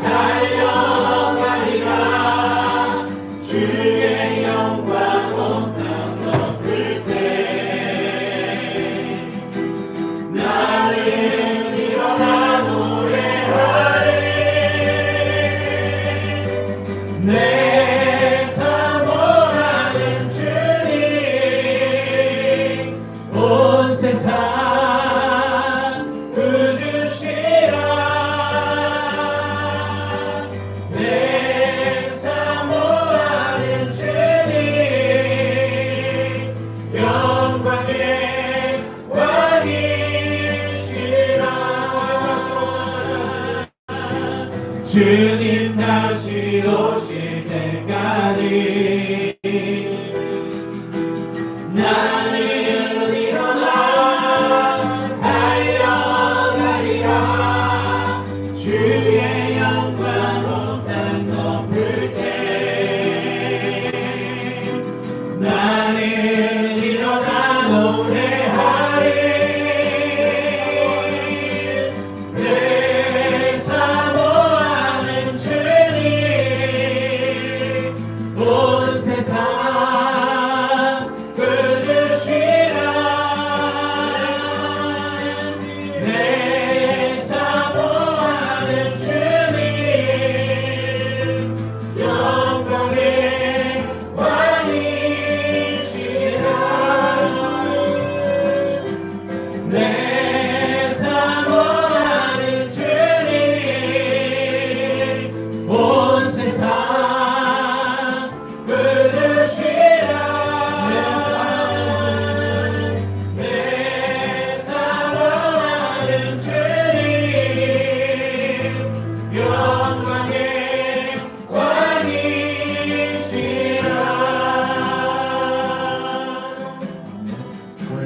달려가리라. 주의 영광 온 땅 덮을 때 나는 일어나 노래하리. 내 사모하는 주님 온 세상 구주시라. 내 사모하는 주님 영광의 왕이시라. 주님 다시 오실 때까지 나는 일어나 달려가리라. 주의 영광 온 땅 덮을 때 나는 일어나 노래하리. 내 사모하는 주님 온 세상 구주시라. 내 사모하는 주님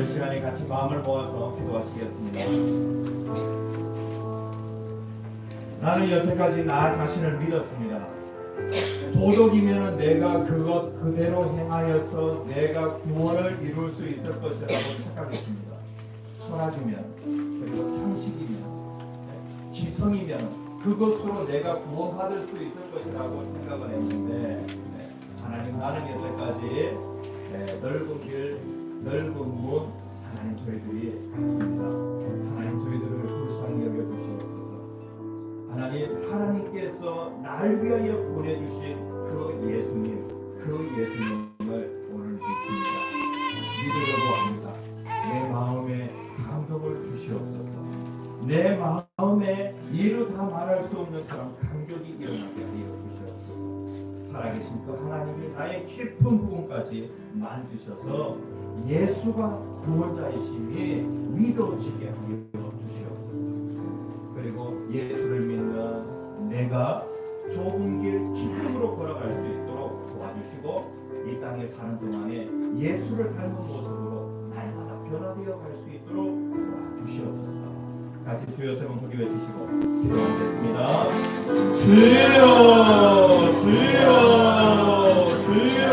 오늘 시간에 같이 마음을 모아서 기도하시겠습니다. 나는 여태까지 나 자신을 믿었습니다. 도덕이면 내가 그것 그대로 행하여서 내가 구원을 이룰 수 있을 것이라고 착각했습니다. 철학이면 그리고 상식이면 지성이면 그것으로 내가 구원받을 수 있을 것이라고 생각을 했는데 하나님 나는 여태까지 넓은 길 넓은 문 하나님 저희들이 갔습니다. 하나님 저희들을 불쌍히 여겨주시옵소서. 하나님께서 날 위하여 보내주신 그 예수님을 오늘 믿습니다. 믿으려고 합니다. 내 마음에 감동을 주시옵소서. 내 마음에 이루 다 말할 수 없는 그런 감격이 일어나게 하여 주시옵소서. 살아계신 그 하나님이 나의 깊은 부분까지 만지셔서 예수가 구원자이심이 믿어지게 하여 주시옵소서. 그리고 예수를 믿는 내가 좁은 길 기쁨으로 걸어갈 수 있도록 도와주시고 이 땅에 사는 동안에 예수를 닮은 모습으로 날마다 변화되어 갈 수 있도록 도와주시옵소서. 같이 주여 세 번 크게 외치시고 기도하겠습니다. 주여 주여 주여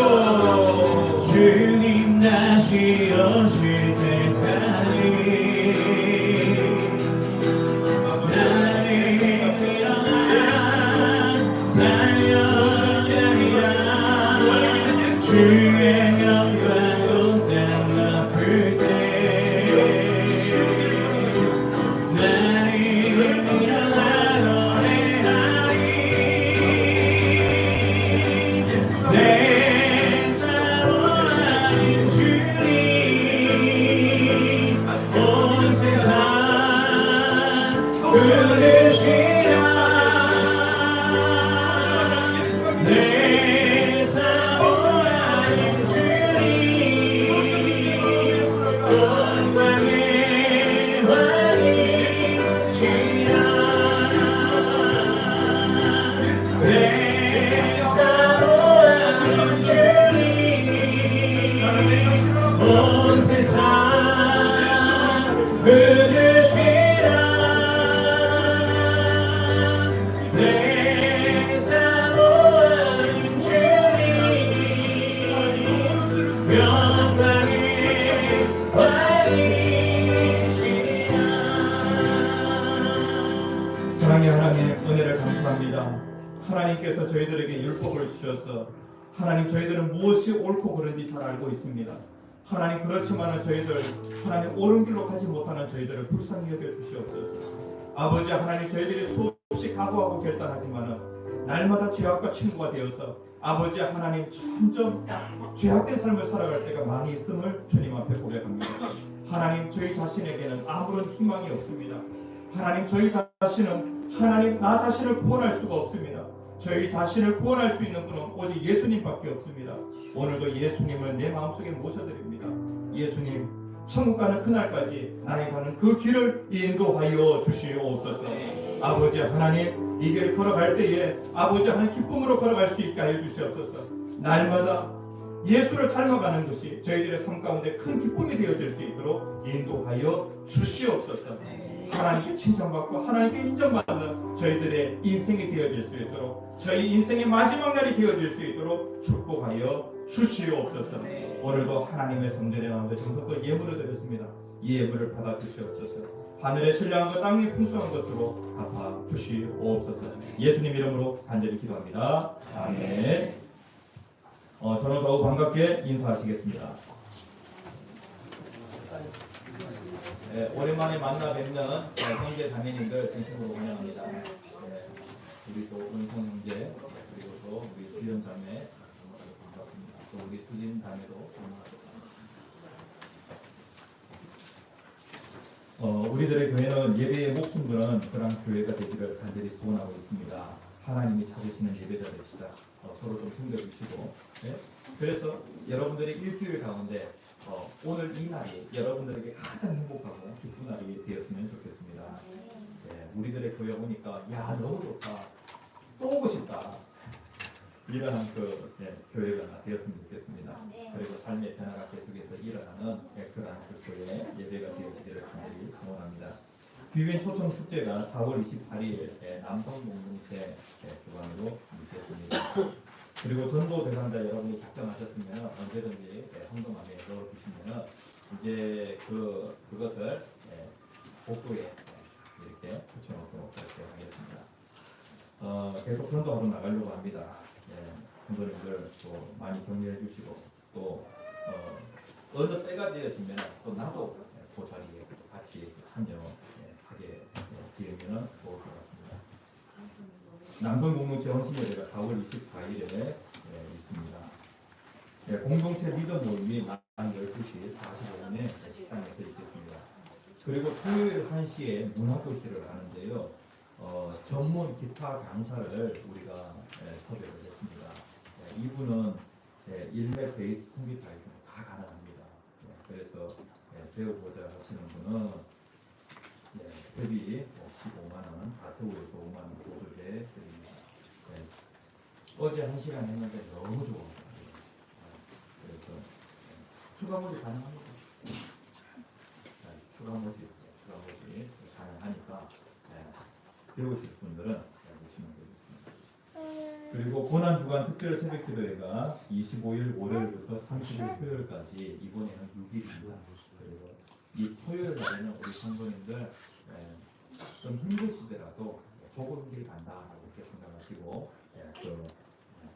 주님 다시 오실 때까지 나를 일어나 달려가리라. 주의 영광 땅 높을 때 나를 일어나 노래하리. 내 사랑하는 주님 온 세상 부르시라. 내 사랑하는 주님 온 땅에 왕이시라. 내 사랑하는 주님 온 세상 부르시라. 내 사랑하는 주님 영광의 왕이시라. 사랑의 하나님 은혜를 감사합니다. 하나님께서 저희들에게 율법을 주셔서 하나님 저희들은 무엇이 옳고 그른지 잘 알고 있습니다. 하나님 그렇지만은 저희들 하나님 옳은 길로 가지 못하는 저희들을 불쌍히 여겨 주시옵소서. 아버지 하나님 저희들이 수없이 각오하고 결단하지만은 날마다 죄악과 친구가 되어서 아버지 하나님 점점 죄악된 삶을 살아갈 때가 많이 있음을 주님 앞에 고백합니다. 하나님 저희 자신에게는 아무런 희망이 없습니다. 하나님 저희 자신은 하나님 나 자신을 구원할 수가 없습니다. 저희 자신을 구원할 수 있는 분은 오직 예수님밖에 없습니다. 오늘도 예수님을 내 마음속에 모셔드립니다. 예수님 천국 가는 그날까지 나의 가는 그 길을 인도하여 주시옵소서. 아버지 하나님 이 길을 걸어갈 때에 아버지 하나님 기쁨으로 걸어갈 수 있게 하여 주시옵소서. 날마다 예수를 닮아가는 것이 저희들의 삶 가운데 큰 기쁨이 되어질 수 있도록 인도하여 주시옵소서. 하나님께 칭찬받고 하나님께 인정받는 저희들의 인생이 되어질 수 있도록 저희 인생의 마지막 날이 되어질 수 있도록 축복하여 주시옵소서. 오늘도 하나님의 성전에 나오는 정성껏 예물을 드렸습니다. 이 예물을 받아 주시옵소서. 하늘에 신뢰한 것 땅에 풍성한 것으로 갚아 주시옵소서. 예수님 이름으로 간절히 기도합니다. 아멘. 저는 더욱 반갑게 인사하시겠습니다. 오랜만에 만나 뵙는 형제 자매님들 진심으로 환영합니다. 우리 또 은성 형제 그리고 또 우리 수연 자매 반갑습니다. 또 우리 수진 자매도 반갑습니다. 우리들의 교회는 예배의 목숨 거는 그런 교회가 되기를 간절히 소원하고 있습니다. 하나님이 찾으시는 예배자 됩시다. 서로 좀 챙겨주시고 그래서 여러분들의 일주일 가운데 오늘 이 날이 여러분들에게 가장 행복하고 기쁜 날이 되었으면 좋겠습니다. 우리들의 교회 오니까 야 너무 좋다, 또 오고 싶다. 이러한 교회가 되었으면 좋겠습니다. 그리고 삶의 변화가 계속해서 일어나는 그러한 교회 예배가 되어지기를 간절히 소원합니다. 귀빈 초청 축제가 4월 28일 남성 공동체 주관으로 있겠습니다. 그리고 전도 대상자 여러분이 작정하셨으면 언제든지 헌금함에 넣어주시면 이제 그것을 복도에 이렇게 붙여놓도록 그렇게 하겠습니다. 계속 전도하러 나가려고 합니다. 성도님들 또 많이 격려해 주시고 또 어느 때가 되어지면 또 나도 그 자리에 같이 참여하게 되면 좋을 것 같습니다. 남성 공동체 헌신예배가 4월 24일에 있습니다. 공동체 리더 모임이 낮 12시 45분에 식당에서 있겠습니다. 그리고 토요일 1시에 문화교실을 하는데요. 전문 기타 강사를 우리가 섭외를 했습니다. 이분은 일렉, 베이스, 컴퓨터 다 가능합니다. 그래서 배워보자 하시는 분은 회비 15만 원, 다세우에서 5만 원 보조해 드립니다. 어제 1시간 했는데 너무 좋아요. 그래서 추가 모집 가능합니다. 추가 모집 가능하니까 배우실 분들은 오시면 되겠습니다. 그리고 고난주간 특별 새벽기도회가 25일 월요일부터 30일 토요일까지 이번에는 6일입니다. 그리고 이 토요일 날에는 우리 성도님들 좀 힘드시더라도 조금 길 간다라고 이렇게 생각하시고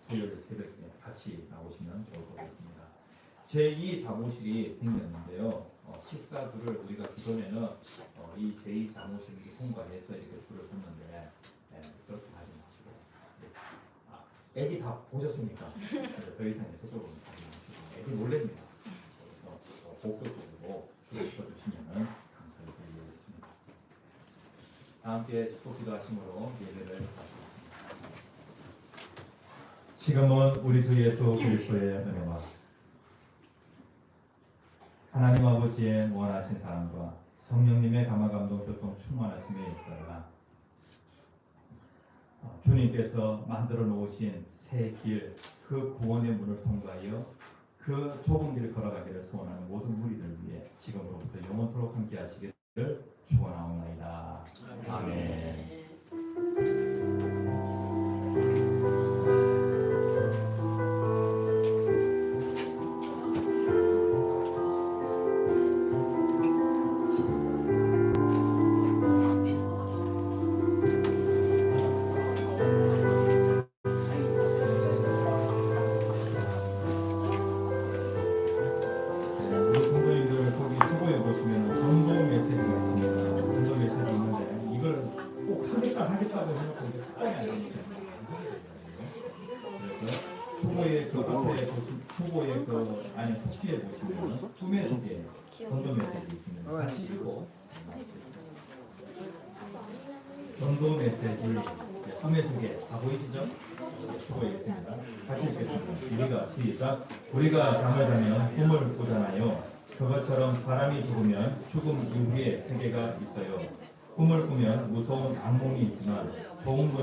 토요일 새벽에 같이 나오시면 좋을 것 같습니다. 제2 사무실이 생겼는데요. 식사줄을 우리가 기존에는 이 제2 사무실을 통과해서 이렇게 줄을 섰는데 그렇게 하지 마시고 애기 다 보셨으니까 더 이상 저쪽으로 가지 마시고 애기 놀랍니다. 그래서 복도 쪽으로 줄을 서주시면 감사를 드리겠습니다. 다 함께 축복 기도하심으로 예배를 마치겠습니다. 지금은 우리 주 예수 그리스도의 은혜와 하나님 아버지의 무한하신 사랑과 성령님의 감화감동 교통 충만하심의 역사가 주님께서 만들어 놓으신 새 길, 그 구원의 문을 통과하여 그 좁은 길을 걸어가기를 소원하는 모든 무리들 위해 지금으로부터 영원토록 함께 하시기를 축원하옵나이다. 아멘. 하겠다고 해놓고 이게 습관이 아닙니다. 그래서 초보의 그 앞에 초보의 그 안에 속지에 보시면 꿈의 속에 전도 메시지 있습니다. 같이 읽고 전도 메시지 꿈의 속에 다 보이시죠? 초보에 있습니다. 같이 읽겠습니다. 우리가 시작. 우리가 잠을 자면 꿈을 꾸잖아요. 그것처럼 사람이 죽으면 죽음 이후에 세계가 있어요. 꿈을 꾸면 무서운 악몽이 있지만 좋은 것